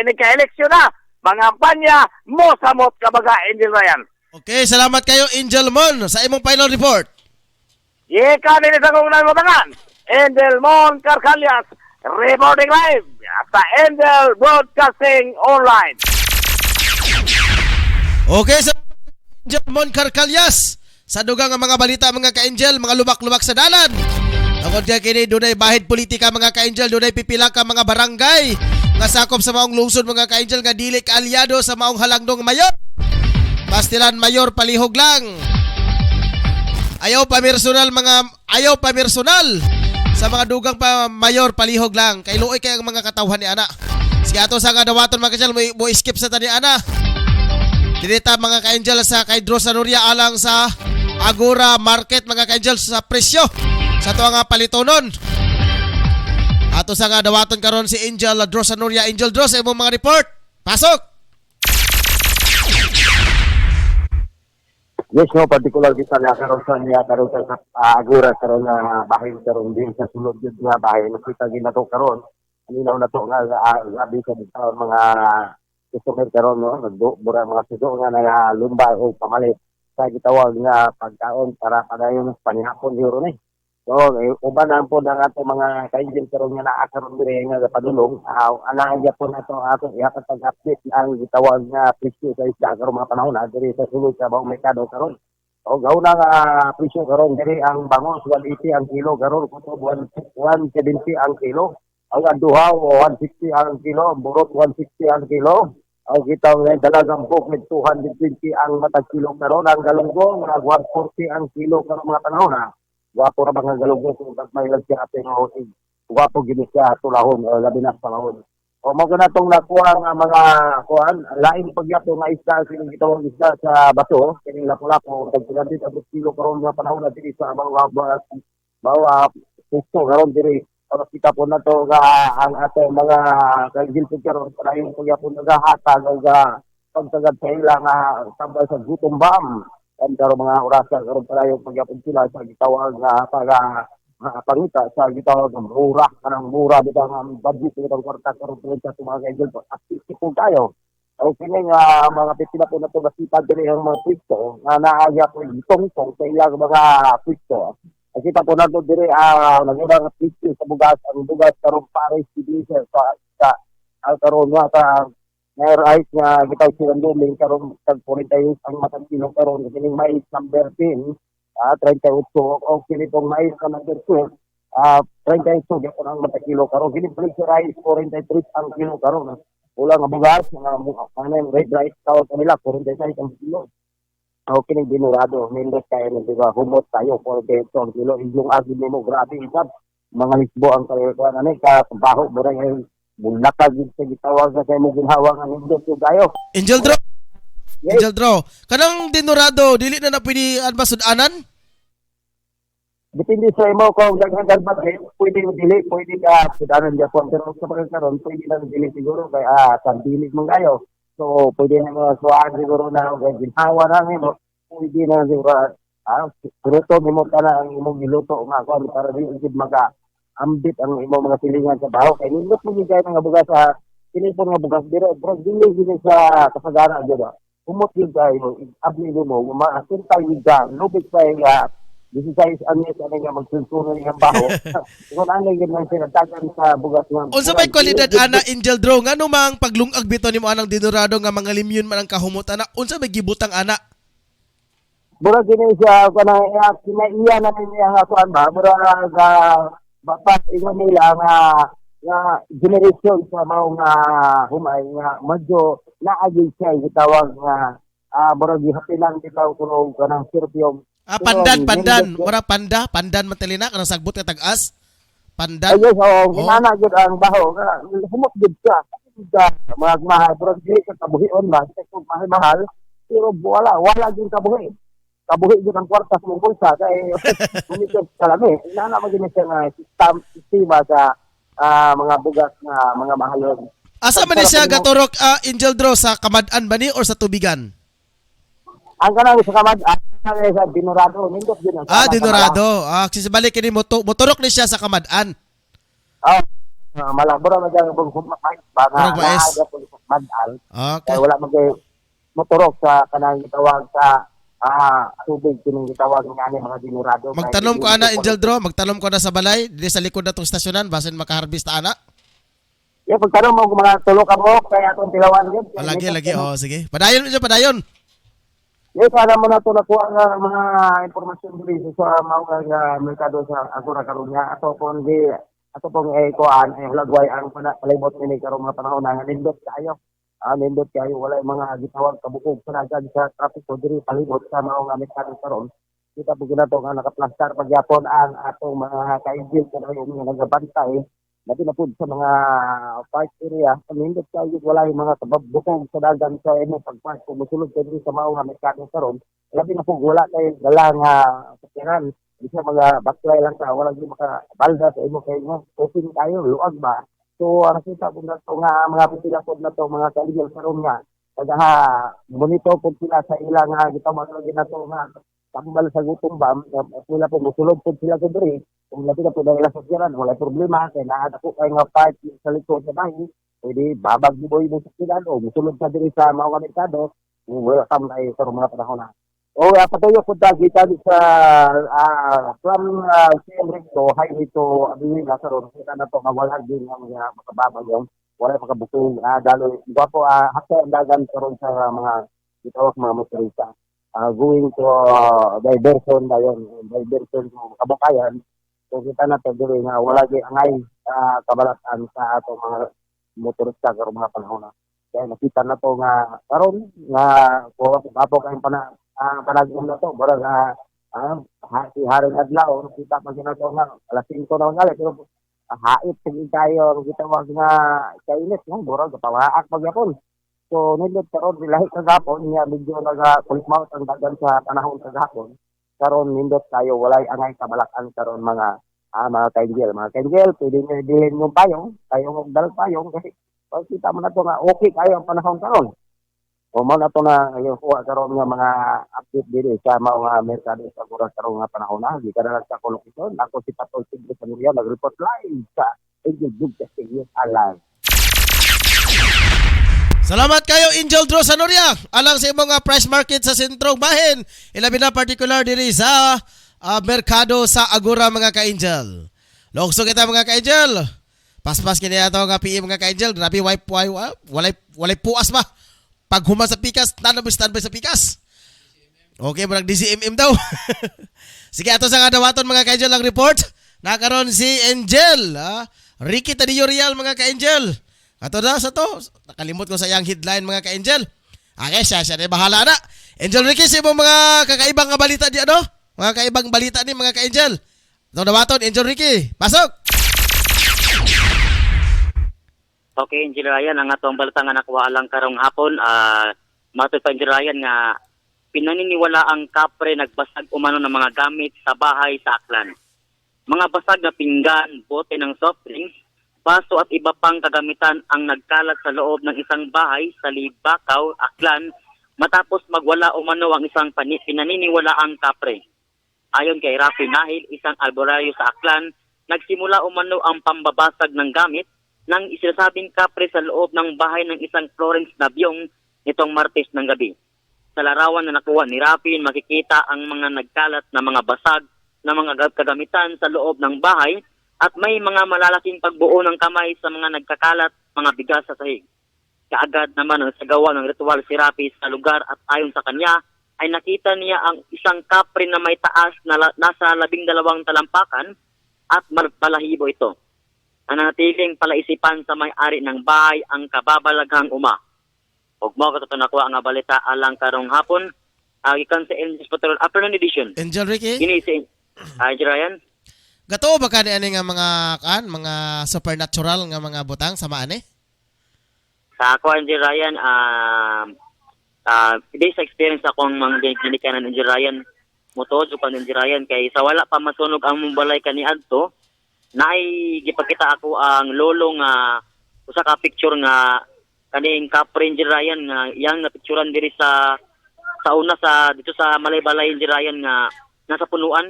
Ini ka-eleksyon na. Mga kampanya, mo samot ka baga, Angel Ryan. Okay, salamat kayo Angel Mon sa imong final report. Ika din sa kong nagmatangan. Angel Mon Carcallas, reporting live sa Angel Broadcasting Online. Okay, sa Angel Mon Carcallas sa dugang nga mga balita mga ka-Angel, mga lubak-lubak sa dalan. Tungod kay kini dunay bahid politika mga ka-Angel, dunay pipila ka mga barangay nga sakop sa maong lungsod mga ka-Angel nga dili ka aliado sa maong halangdong mayor. Pastilan mayor palihog lang. Ayaw pa personal sa mga dugang pa mayor palihog lang. Kay luoy kay ang mga katawhan ni ana. Sige ato sa kadawaton mga ka-Angel mo skip sa tani ana. Direta mga ka-Angel sa kay Dros Sanoria alang sa Agora Market mga ka-angel sa presyo sa tuwa nga palitonon. Ato sa nga dawaton karon si Angel Dross Anuria. Angel Dross, imong mga report. Pasok. Yes, no, particular kita na karon sa Agora karon na bahay karon din sa sulod jud nga bahay nakita ginato karon. Ninaw na to nga gabi sa bitaw mga customer karon no nagdubura mga sudo nga nalumba o pamalit sa gitawag nga pagkaon para padayon panihapon yuro ni. So uban na po ang ato mga kainjin karon nga naa karon dire nga padulong anahan gyapon ato ihatag update ang gitawag nga presyo sa isda karon mga panahon na dire sa sulod sa bawang merkado karon. O gaw na nga presyo karon dire ang bangos 180 ang kilo karon kutob 170 ang kilo. Ang aduhaw 160 ang kilo, burot 160 ang kilo. Ang kita ng dalagang buk med 220 ang matag kilo karon, ang galunggong 140 ang kilo karon mga panahon na. Wapo ra mga galunggong kung may lagya pero wapo gini siya tulahon labi na panahon. O mo na tong nakuha nga mga kuan, lain pagyato nga isda sing gitawag isda sa bato, kini lapu-lapu tag 200 kilo karon mga panahon na diri sa bawa pusto karon diri. Para kita po na to ang ato mga kagil po karon para yung pagyapon nagahatag nga pagsagad sa ila nga tambay sa gutom bam and karon mga orasa karon para yung pagyapon sila sa gitawag nga pangita sa gitawag ng mura kanang mura bitaw nga budget ng kwarta karon sa mga kagil po active po tayo. O kini nga mga pipila po na to basita diri ang mga pwesto nga naaya po itong sa ilang mga pwesto. Kita po nato dire nagurang picture sa bugas ang bugas karon pares diesel sa karon nga ta rice nga gitaw silang duling karon tag 48 ang matag kilo karon kining mais number 10 38 o kini pong mais ka number 12 38 gyapon ang matag kilo karon kini rice 43 ang kilo karon wala nga bugas nga red rice tawag kanila 46 ang kilo. O kining dinurado, nindot kayo ng diba, humot tayo, 48 kilo, yung agi mo, grabe isap, mga lisbo ang kalikuan, kabaho, mura yung bulakag yung sa gitawag na kayo mo ginhawa nga nindot yung tayo. Angel Draw. Yes. Angel Draw. Kanang dinurado, dili na pwede ba sudanan? Depende sa imo kung daghan ba pwede mo dili, pwede ka sudanan Japon, pero sa pagkakaroon, pwede na dili siguro, kaya sandilig mong kayo. So, pwede na mga suwaan siguro na ginhawa na mo. Pwede na siguro, fruto mo ka na ang imong niluto nga ako para di ikid maka-ambit ang imong mga silingan sa baho. Kaya nindot mo kayo nga bugas sa pinipon nga bugas dito. Pero dili gini sa kasagara dito. Humot yun kayo, abli mo, maasintay yun ka, lubig pa yung 16 anyos nga magsunsuno yung baho. Kung ano yung sinatagan sa bugas nga. Unsa may kwalidad ana Angel Draw nga numang paglungag bito nimo anang dinurado nga mga limyon man ang kahumot ana unsa may gibutang ana? Mura gini siya kanang kinaiya na niya nga kuan ba mura ga bapa ingon nila nga generation sa mao nga humay nga medyo naagi siya gitawag nga mura gihapilan bitaw kuno kanang sirpyong. Pandan, mura pandan matalina kanang sagbot ka tag-as. Pandan. Ayos, ginana gid ang baho nga humot gid siya. Mahal, pero di ka kabuhion ba, kung mahal, pero wala din kabuhi. Kabuhi din ang kwarta sa mong bulsa, kaya umitin sa lami. Ginana magiging siya nga sistema sa mga bugas na mga mahalon. Asa man siya gaturok Angel Draw sa Kamad-an ba ni or sa tubigan? Ang kanang sa Kamad-an sa dinurado, nindot din ang dinurado. Sisibalik kini motorok ni siya sa Kamad-an. Malabora man dyan kung humapay ba na naaga po sa Kamad-an. Okay. Wala motorok sa kanang gitawag sa tubig kining gitawag nga ni mga dinurado. Magtanom ko ana Angel Draw, magtanom ko na sa balay dili sa likod natong stasyonan basin makaharvest ana. Pagtanong mo kung mga tulo ka mo kaya atong tilawan gid. Lagi sige. Padayon. Yes, alam mo na ito nakuha nga mga informasyon dito sa mga merkado sa Agora karon nga ato pong kuan lagway ang palibot ni karon mga panahon na nindot kayo wala mga gitawag kabukog sa nagad sa trapiko diri palibot sa mga merkado karon. Kita po ginato nga nakaplastar pagyapon ang atong mga kaigil kanayo nga nagabantay labi na po sa mga park area, pamindot kayo wala yung mga bukong sa dagan sa inyo pagpark. Kung musulod kayo sa mga nga merkado karon, labi na po wala kayo dala nga sakiran. Bisa mga baklay lang ka, wala yung makabalda sa imo kayo. Open kayo, luag ba? So, nakita po na ito nga, mga pipila po na ito, mga kaligil karon nga. Kaya monitor po sila sa ilang gitawag na ito nga tambal sa gutom ba, sila po musulod po sila sa diri. Kung labi na po dahil sa sakiran, wala problema. Kaya naada po kayo nga park sa likod sa bahay. Pwede babag ni boy mo sa sakiran o musulod sa diri sa mga merkado. Welcome tayo sa mga panahon na. O patuyo po tayo kita sa from Siem Reap to highway to Avenida karon kita na to mawalag din nga mga makababag yung wala makabukong dalo po hasta ang dagan karon sa mga gitawag mga motorista going to diversion dayon diversion to Kabukayan. So kita na to diri nga wala gyud angay kabalatan sa ato mga motorista karon mga panahon na. Kaya nakita na to nga karon nga kuha po kayong panagom na to, barang si Haring Adlaw, kita pa siya na to nga, alas 5 na nga, pero hait, tingin tayo, kita wag nga kainit, barang kapawaak magyapon. So, nilid karon lahi kagapon, niya medyo nag-kulit maut ang dagan sa panahon kagapon, karon nindot tayo, walay angay kabalakan karon mga kainggel. Mga kainggel, pwede nyo bilhin yung payong dalag payong, kasi pag kita mo na to nga, okay kayo ang panahon karon. O mo na to na yung kuha karon nga mga update diri sa mga merkado sa kurang karon nga panahon na di kada sa kolokasyon ako si Patoy Tigre sa Nuria nag-report live sa Angel Dugtas News Alarm. Salamat kayo Angel Drew Sanoria alang sa imong price market sa sentrong bahin ilabi na particular diri sa merkado sa Agora mga ka-Angel. Logso kita mga ka-Angel. Paspas kini ato nga PM mga ka-Angel grabe walay puas ba. Pag human sa pikas, standby sa pikas. Okay, marag DCMM daw. Sige, ato sa kadawaton mga ka-Angel ang report. Nakaroon si Angel. Ricky Tadillo Real mga ka-Angel. Ato na sa to. Nakalimot ko sa iyang headline mga ka-Angel. Okay, siya na bahala na. Angel Ricky, sa imong mga kakaibang balita di ano? Mga kakaibang balita ni mga ka-Angel. Ato dawaton, Angel Ricky. Pasok! Okay, Angel Ryan, ang atong balita nga nakuha lang karong hapon, matod pa Angel Ryan nga pinaniniwala ang kapre nagbasag umano ng mga gamit sa bahay sa Aklan. Mga basag na pinggan, bote ng soft drinks, baso at iba pang kagamitan ang nagkalat sa loob ng isang bahay sa Libakaw, Aklan, matapos magwala umano ang isang pinaniniwala ang kapre. Ayon kay Rafi Nahil, isang albularyo sa Aklan, nagsimula umano ang pambabasag ng gamit nang isinasabing kapre sa loob ng bahay ng isang Florence na Byong nitong Martes ng gabi. Sa larawan na nakuha ni Rafi, makikita ang mga nagkalat na mga basag na mga kagamitan sa loob ng bahay at may mga malalaking pagbuo ng kamay sa mga nagkakalat, mga bigas sa sahig. Kaagad naman ang sagawa ng ritual si Rafi sa lugar at ayon sa kanya ay nakita niya ang isang kapre na may taas na nasa 12 talampakan at balahibo ito. Nanatiling palaisipan sa may-ari ng bahay ang kababalaghang uma. Ug mao kato nakuha nga balita alang karong hapon gikan sa Angels Patrol Afternoon Edition. Angel Ricky. Kini si Angel Ryan. Gato ba kani ani nga mga supernatural nga mga butang sama ani? Sa ako Angel Ryan based sa experience akong mga ginikanan Angel Ryan motojo pa Angel Ryan kay sa wala pa masunog ang mumbalay kaniadto naay gipakita ako ang lolong usa ka picture nga kaning Kapre Angel Ryan nga iyang napicturean diri sa una sa dito sa Malay-Balay Angel Ryan nga nasa punuan.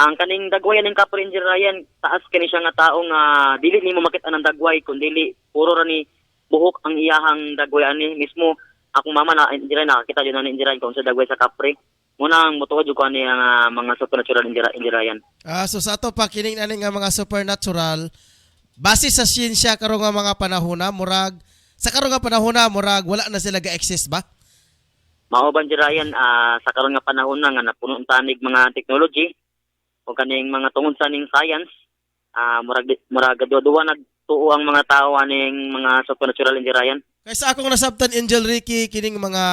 Ang kaning dagwayan ng Kapre Angel Ryan taas kani siya nga tao nga dili nimo makita ang dagway kun dili puro ra ni buhok ang iyahang dagway ani mismo akong mama na Angel Ryan nakakita jud na Angel Ryan kung sa dagway sa Kapre. Muna ang motuwa jud ko ani ang mga supernatural Angel Ryan. So sa ato pa kining ani nga mga supernatural base sa siyensya karon nga mga panahona murag sa karon nga panahona murag wala na sila ga-exist ba? Mao ba Angel Ryan sa karon nga panahon na nga napuno tanig mga technology o kaning mga tungod sa ning science murag duwa nagtuo ang mga tao aning mga supernatural Angel Ryan. Kaysa akong nasabtan Angel Ricky kining mga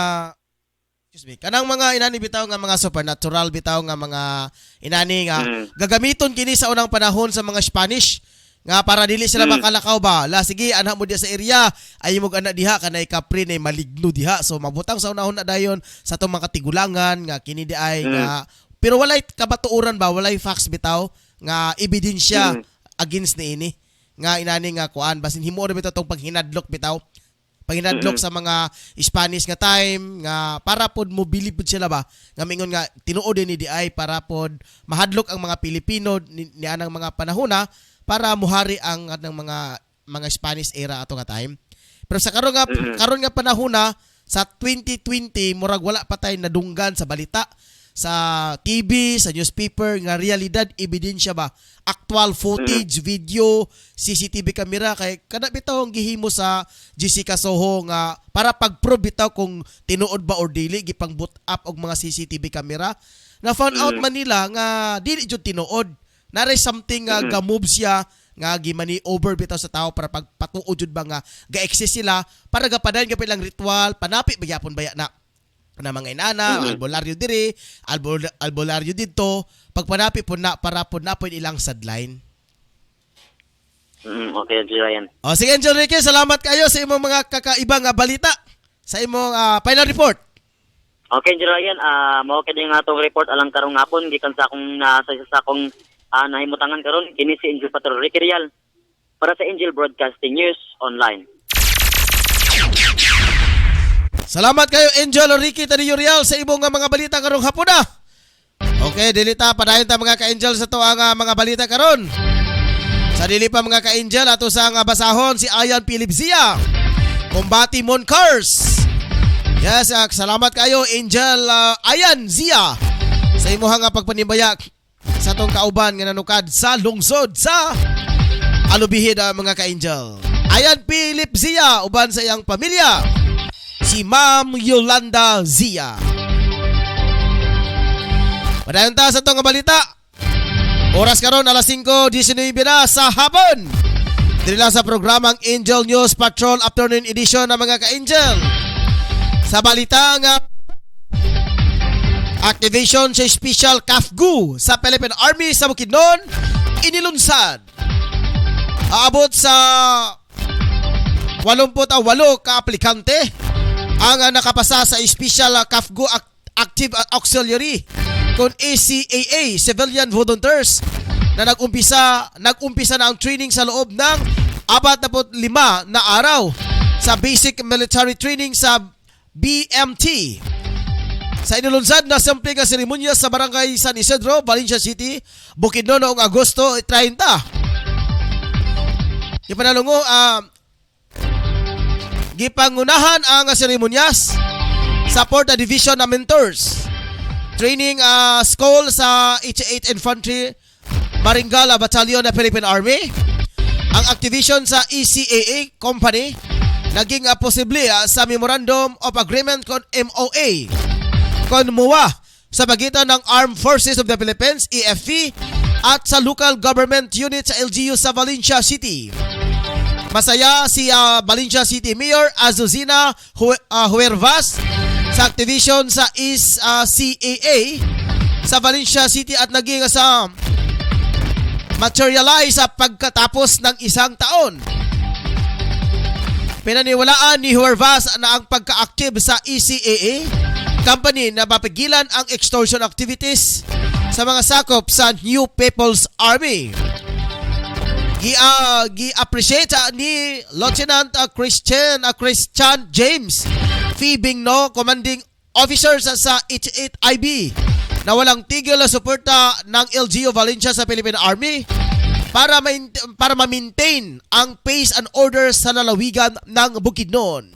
kanang mga inani bitaw nga mga supernatural bitaw nga mga inani nga gagamiton kini sa unang panahon sa mga Spanish nga para dili sila makalakaw ba. La sige anak mo diha sa area ay mo anak diha kanay kapre na maligno diha. So mabutang sa unahon na dayon sa atong mga tigulangan nga kini di ay nga pero walay kabatuoran ba, walay facts bitaw nga ebidensya against ni ini nga inani nga kuan basin himo ra bitaw tong paghinadlok bitaw. Paghinadlok sa mga Spanish nga time nga para pod mo believe pod sila ba nga mingon nga tinuod ni di ay para pod mahadlok ang mga Pilipino ni anang mga panahona para muhari ang ng mga Spanish era ato nga time. Pero sa karon nga panahona sa 2020 murag wala pa tay nadunggan sa balita sa TV, sa newspaper nga realidad ebidensya ba actual footage, video, CCTV camera kay kada bitaw ang gihimo sa Jessica Soho nga para pag-prove bitaw kung tinuod ba or dili gipang boot up og mga CCTV camera na found out Manila nga dili jud tinuod. Naray something nga ga-move siya nga gimani over bitaw sa tao para pagpatuod jud ba nga ga-exist sila para gapadayon gapit lang ritual panapi magyapon baya na mga inana, albularyo diri, albularyo dito, pagpanapi po na para po na po ilang sadline. Okay, Angel Ryan. O sige Angel Ricky, salamat kayo sa imong mga kakaibang balita sa imong final report. Okay, Angel Ryan, mao kini nga atong report alang karong hapon gikan sa akong sa akong nahimutangan karon kini si Angel Patrol Ricky Real para sa Angel Broadcasting News Online. Salamat kayo Angel Ricky Tadillo Real sa imong mga balita karong hapon na. Okay, dilita padayon ta mga ka-Angel sa tuang mga balita karon. Sa dili pa mga ka-Angel ato sa nga basahon si Ayan Philip Zia. Combati Mon Cars. Yes, salamat kayo Angel Ayan Zia sa imong nga pagpanimbayak sa tong kauban nga nanukad sa lungsod sa Alubihid mga ka-Angel. Ayan Philip Zia uban sa iyang pamilya. Si Ma'am Yolanda Zia. Padayon ta sa itong balita. Oras karon alas 5:19 na sa hapon. Dili lang sa programang Angel News Patrol Afternoon Edition ng mga ka-Angel. Sa balita nga activation sa Special CAFGU sa Philippine Army sa Bukidnon inilunsad. Aabot sa 88 ka aplikante ang nakapasa sa Special CAFGU Active Auxiliary kung ACAA Civilian Volunteers na nag-umpisa na ang training sa loob ng 45 na araw sa Basic Military Training sa BMT. Sa inulunsad na simpleng seremonya sa Barangay San Isidro, Valencia City, Bukidnon noong Agosto 30. Ipanalungo gipangunahan ang seremonyas sa 4th Division na Mentors Training School sa 88 Infantry Maringala Battalion na Philippine Army. Ang activation sa ECAA Company naging posible sa Memorandum of Agreement con MOA con MOA sa pagitan ng Armed Forces of the Philippines EFP at sa local government unit sa LGU sa Valencia City. Masaya si Valencia City Mayor Azuzina Huervas sa activation sa CAA sa Valencia City at naging sa materialize sa pagkatapos ng isang taon. Pinaniwalaan ni Huervas na ang pagka-active sa ECAA company na mapigilan ang extortion activities sa mga sakop sa New People's Army. Gi-appreciate ni Lieutenant Christian James Fibingno, Commanding Officer sa 88 IB na walang tigil na suporta ng LGU Valencia sa Philippine Army para ma-maintain ang pace and order sa lalawigan ng Bukidnon.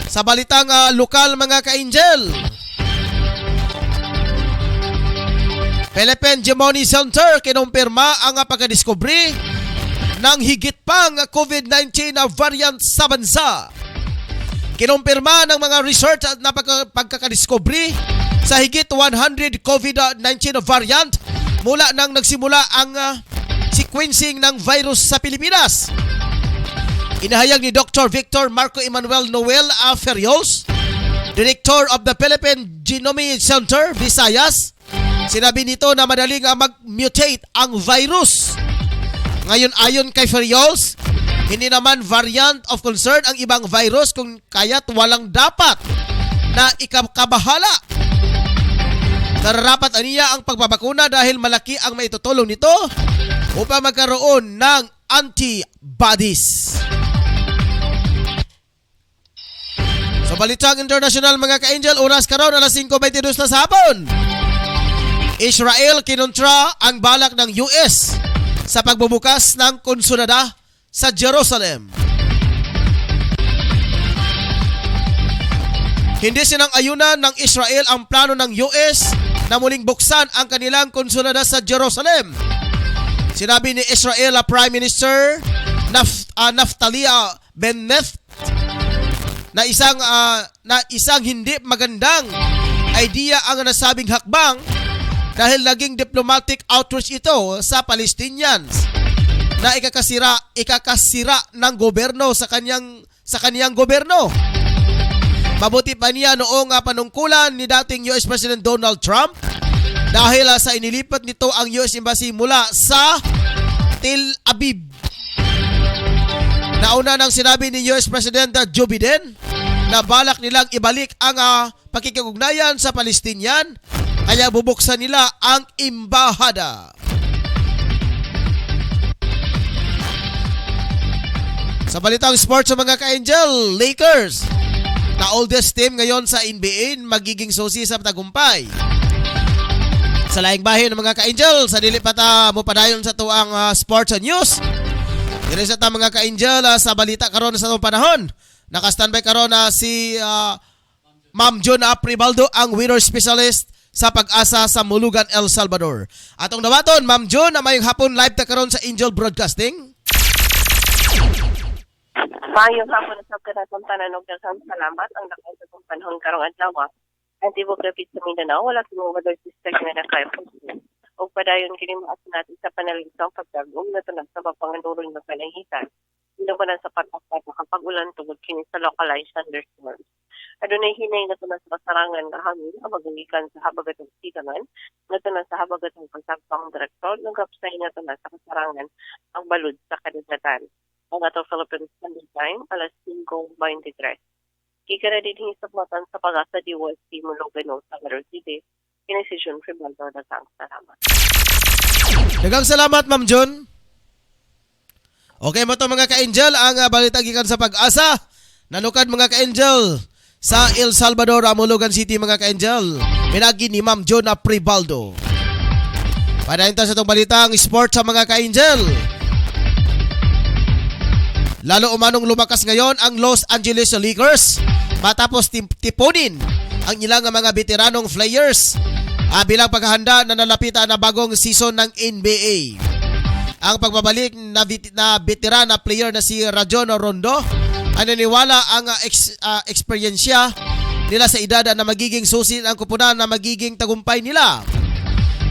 Sa balitang lokal mga ka-Angel, Philippine Gemoni Center kinumpirma ang pagkadiskubre ng higit pang COVID-19 na variant sa bansa. Kinumpirma ng mga research na pagkakadiskubre sa higit 100 COVID-19 variant mula nang nagsimula ang sequencing ng virus sa Pilipinas. Inahayag ni Dr. Victor Marco Emmanuel Noel Ferrios, Director of the Philippine Genome Center, Visayas, Sinabi nito na madaling mag-mutate ang virus. Ngayon ayon kay Ferriols, hindi naman variant of concern ang ibang virus kung kaya't walang dapat na ikakabahala. Nararapat aniya ang pagbabakuna dahil malaki ang maitutulong nito upang magkaroon ng antibodies. So balitang international mga ka-angel, oras karon alas 5:22 na sa hapon. Israel kinontra ang balak ng US sa pagbubukas ng konsulada sa Jerusalem. Hindi sinang-ayunan ng Israel ang plano ng US na muling buksan ang kanilang konsulada sa Jerusalem. Sinabi ni Israel Prime Minister Naftali Bennett na isang hindi magandang idea ang nasabing hakbang dahil naging diplomatic outreach ito sa Palestinians na ikakasira ng gobyerno sa kaniyang gobyerno. Mabuti pa niya noong panungkulan ni dating US President Donald Trump dahil sa inilipat nito ang US Embassy mula sa Tel Aviv. Nauna nang sinabi ni US President Joe Biden na balak nilang ibalik ang pakikipag-ugnayan sa Palestinian kaya bubuksan nila ang embahada. Sa balitang sports sa mga ka-angel, Lakers na oldest team ngayon sa NBA magiging susi sa tagumpay. Sa laing bahin ng mga ka-angel, sa dilipat mo padayon sa tuang sports news. Dili sa mga ka-angel sa balita karon sa itong panahon. Naka-standby karon si Ma'am June Apribaldo, ang winner specialist sa Pag-asa sa Mulugan, El Salvador. Atong dawaton, Ma'am June, na mayong hapon live ta karon sa Angel Broadcasting. Mayong hapon sa kanatong tanan og daghang salamat ang nakay sa panahon karong adlaw. Ang tibok rapid sa Mindanao wala kini weather system nga nakay-post. Og padayon kini maas natin sa panaligsang pagdagom na tunang sa panganduron ng kalahitan. Inabanan sa pag-apat na kapag-ulan tungod kini sa localized thunderstorms. Adunay hinay na tunang sa kasarangan nga hangin ang magulikan sa habagatong sigangan na tunang sa habagatong pagsagpang direktor ng kapsay na tunang sa kasarangan ang balud sa kadagatan. Ang ato Philippine Standard Time, alas 5:23. Kikara din hisapmatan sa Pag-asa DOST Mulugan sa Quezon City. Kinisisyon Fribaldo, daghang salamat. Daghang salamat, Ma'am June. Okay mo to mga ka-angel, ang balita gikan sa Pag-asa. Nanukad mga ka-angel sa El Salvador, Mulugan City mga ka-angel. Pinagi ni Ma'am June Apribaldo. Padayon ta sa itong balita ang sports sa mga ka-angel. Lalo umanong lumakas ngayon ang Los Angeles Lakers matapos tipunin ang ilang mga veteranong players bilang paghahanda na nalapitan na bagong season ng NBA. Ang pagbabalik na veteran na player na si Rajon Rondo ay naniwala ang eksperyensya nila sa edad na magiging susi ang kupunan na magiging tagumpay nila.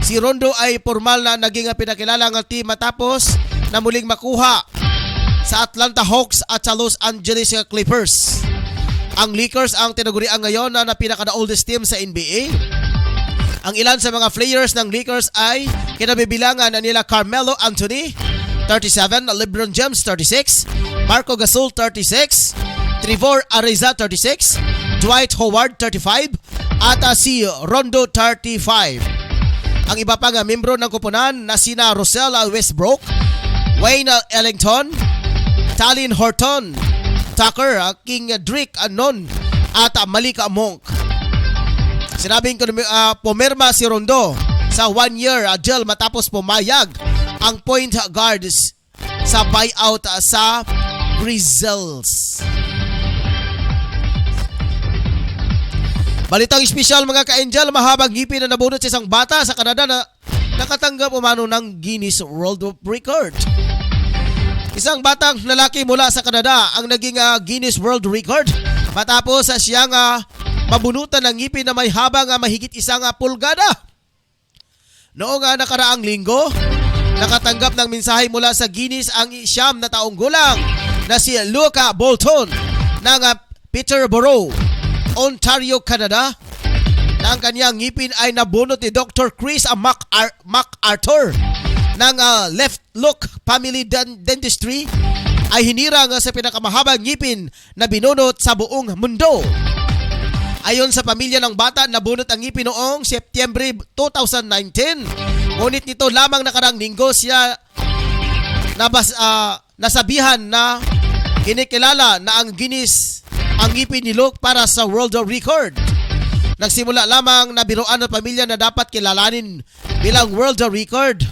Si Rondo ay formal na naging pinakilalang team matapos na muling makuha sa Atlanta Hawks at sa Los Angeles Clippers. Ang Lakers ang tinagurian ngayon na pinaka-oldest team sa NBA. Ang ilan sa mga players ng Lakers ay kinabibilangan na nila Carmelo Anthony, 37, LeBron James, 36, Marco Gasol, 36, Trevor Ariza, 36, Dwight Howard, 35, at si Rondo, 35. Ang iba pang membro ng kupunan na sina Russell Westbrook, Wayne Ellington, Talen Horton, Tucker, King Drake Anon, at Malika Monk. Sinabing ko pumirma si Rondo sa 1-year deal matapos pumayag ang point guards sa buyout sa Grizzlies. Balitang espesyal mga ka-angel, mahabang ngipin na nabunot sa isang bata sa Canada na nakatanggap umano ng Guinness World Record. Isang batang lalaki mula sa Canada ang naging Guinness World Record matapos siyang mabunutan ng ngipin na may habang mahigit 1 pulgada. Noong nakaraang linggo, nakatanggap ng mensahe mula sa Guinness ang 9 na taong gulang na si Luca Bolton ng Peterborough, Ontario, Canada. na ang kanyang ngipin ay nabunot ni Dr. Chris MacArthur ng Left Look Family Dentistry ay hinirang sa pinakamahabang ngipin na binunot sa buong mundo. Ayon sa pamilya ng bata, nabunot ang ngipin noong Setyembre 2019. Ngunit nito lamang nakarang linggo siya nasabihan na kinikilala na ang Guinness ang ngipin ni Luke para sa World Record. Nagsimula lamang na biruan ng pamilya na dapat kilalanin bilang World Record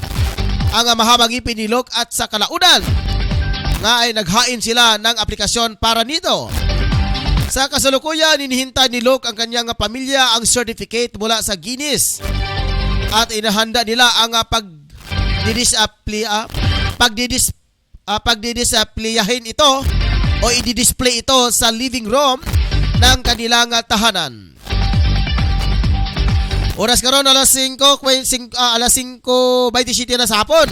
ang mahabang ngipin ni Luke at sa kalaunan nga ay naghain sila ng aplikasyon para nito. Sa kasalukuyan, hinihintay ni Luke ang kanyang pamilya ang certificate mula sa Guinness at inahanda nila ang pagdidisplayahin ito o i-display ito sa living room ng kanilang tahanan. Oras karon alas 5:27 na sa hapon.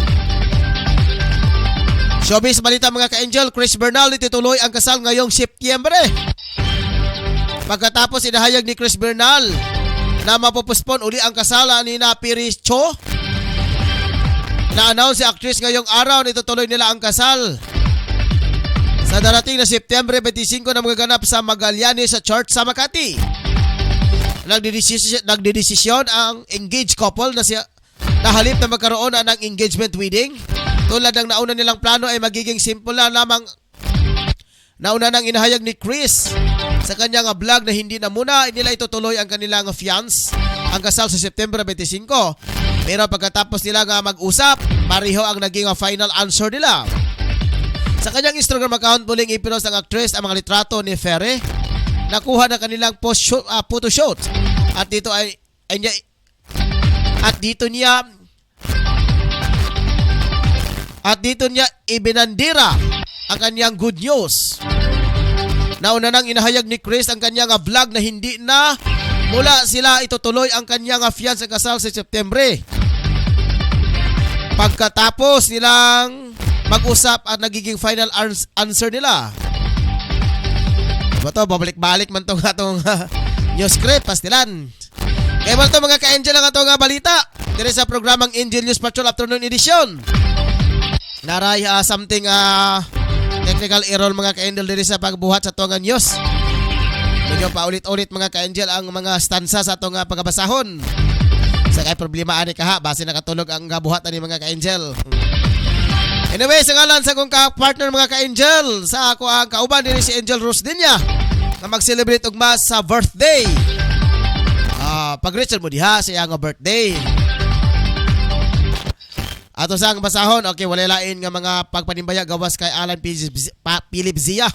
Showbiz balita mga ka-angel, Chris Bernal itutuloy ang kasal ngayong Setyembre. Pagkatapos inahayag ni Chris Bernal na mapupuspon uli ang kasalan ni Piris Cho, na-announce si actress ngayong araw na itutuloy nila ang kasal sa darating na Setyembre 25 na magaganap sa Magallanes sa Church sa Makati. Nagdedesisyon ang engaged couple na halip na magkaroon ng engagement wedding. Tulad ng nauna nilang plano ay magiging simple na lamang. Nauna nang inahayag ni Chris sa kanyang vlog na hindi na muna nila itutuloy ang kanilang fiance ang kasal sa September 25. Pero pagkatapos nila mag-usap, pareho ang naging final answer nila. Sa kanyang Instagram account, muling ipinost ng actress ang mga litrato ni Ferre. Nakuha na kanilang photo shoot. At dito niya ibinandira ang kanyang good news. Nauna nang inahayag ni Chris ang kanyang vlog na hindi na mula sila itutuloy ang kanyang fiancé kasal sa Setyembre. Pagkatapos nilang mag-usap at nagiging final answer nila. Bato, babalik-balik man itong news script, pastilan. Kaya man ito mga ka-angel ang itong balita. Dito sa programang Angel News Patrol Afternoon Edition. Naray something technical error mga ka-angel dito sa pagbuhat sa itong news. Medyo paulit-ulit mga ka-angel ang mga stanza sa itong pagabasahon. Sa kaya problema ani kaha, base nakatulog ang gabuhat ani mga ka-angel. Anyway, sa ngalan sa akong ka-partner mga ka-angel, sa ako ang kauban din si Angel Rosdinya na mag-celebrate og mas sa birthday. Pag-reach mo diha sa iyang birthday. Ato sang basahon, okay, wala lain nga mga pagpanimbaya gawas kay Alan Philip Zia.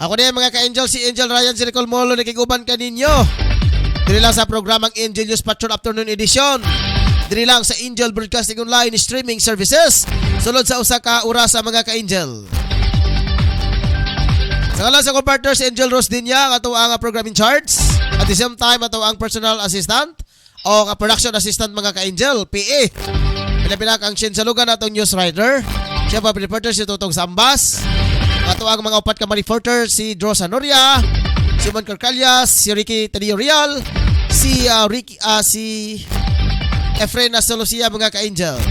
Ako din mga ka-angel, si Angel Ryan Siricol Molo nakiguban kaninyo. Dili lang sa programang Angel News Patrol Afternoon Edition. Dili lang sa Angel Broadcasting Online Streaming Services. Sulod sa usa ka oras sa mga ka-angel. Sa ngalan sa partner si Angel Rosdinya, ato ang programming charts. At the same time, ato ang personal assistant o production assistant mga ka-angel, PA. Pinapinak ang sinsalugan atong news writer. Siya pa reporter si Tutong Sambas. Ato ang mga upat ka reporter si Dro Sanoria, si Mon Carcalias, si Ricky Tadio Real, si Efren Nasolosia mga ka-angel.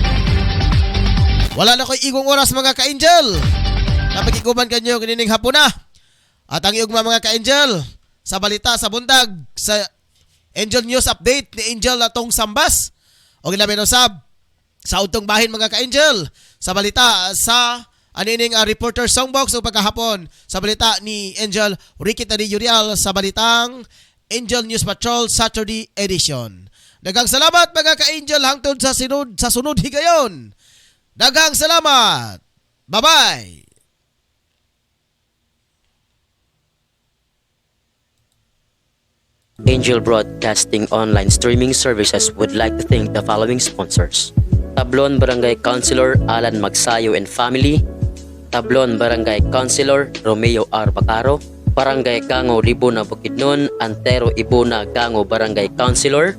Wala na ko'y igong oras mga ka-angel. Napagikuban kanyo kinining hapon na. At ang iugma mga ka-angel, sa balita sa buntag, sa Angel News Update ni Angel atong Sambas. O ginabi no sa utong bahin mga ka-angel. Sa balita sa anining reporter songbox o pagkahapon. Sa balita ni Angel Ricky Tadio Real sa balitang Angel News Patrol Saturday Edition. Daghang salamat mga ka-angel hangtod sa sunod higayon. Daghang salamat. Bye-bye. Angel Broadcasting Online Streaming Services would like to thank the following sponsors: Tablon Barangay Councilor Alan Magsayo and Family, Tablon Barangay Councilor Romeo R. Bacaro, Barangay Gango Libuna Bukidnon, Antero Ibuna Gango Barangay Councilor,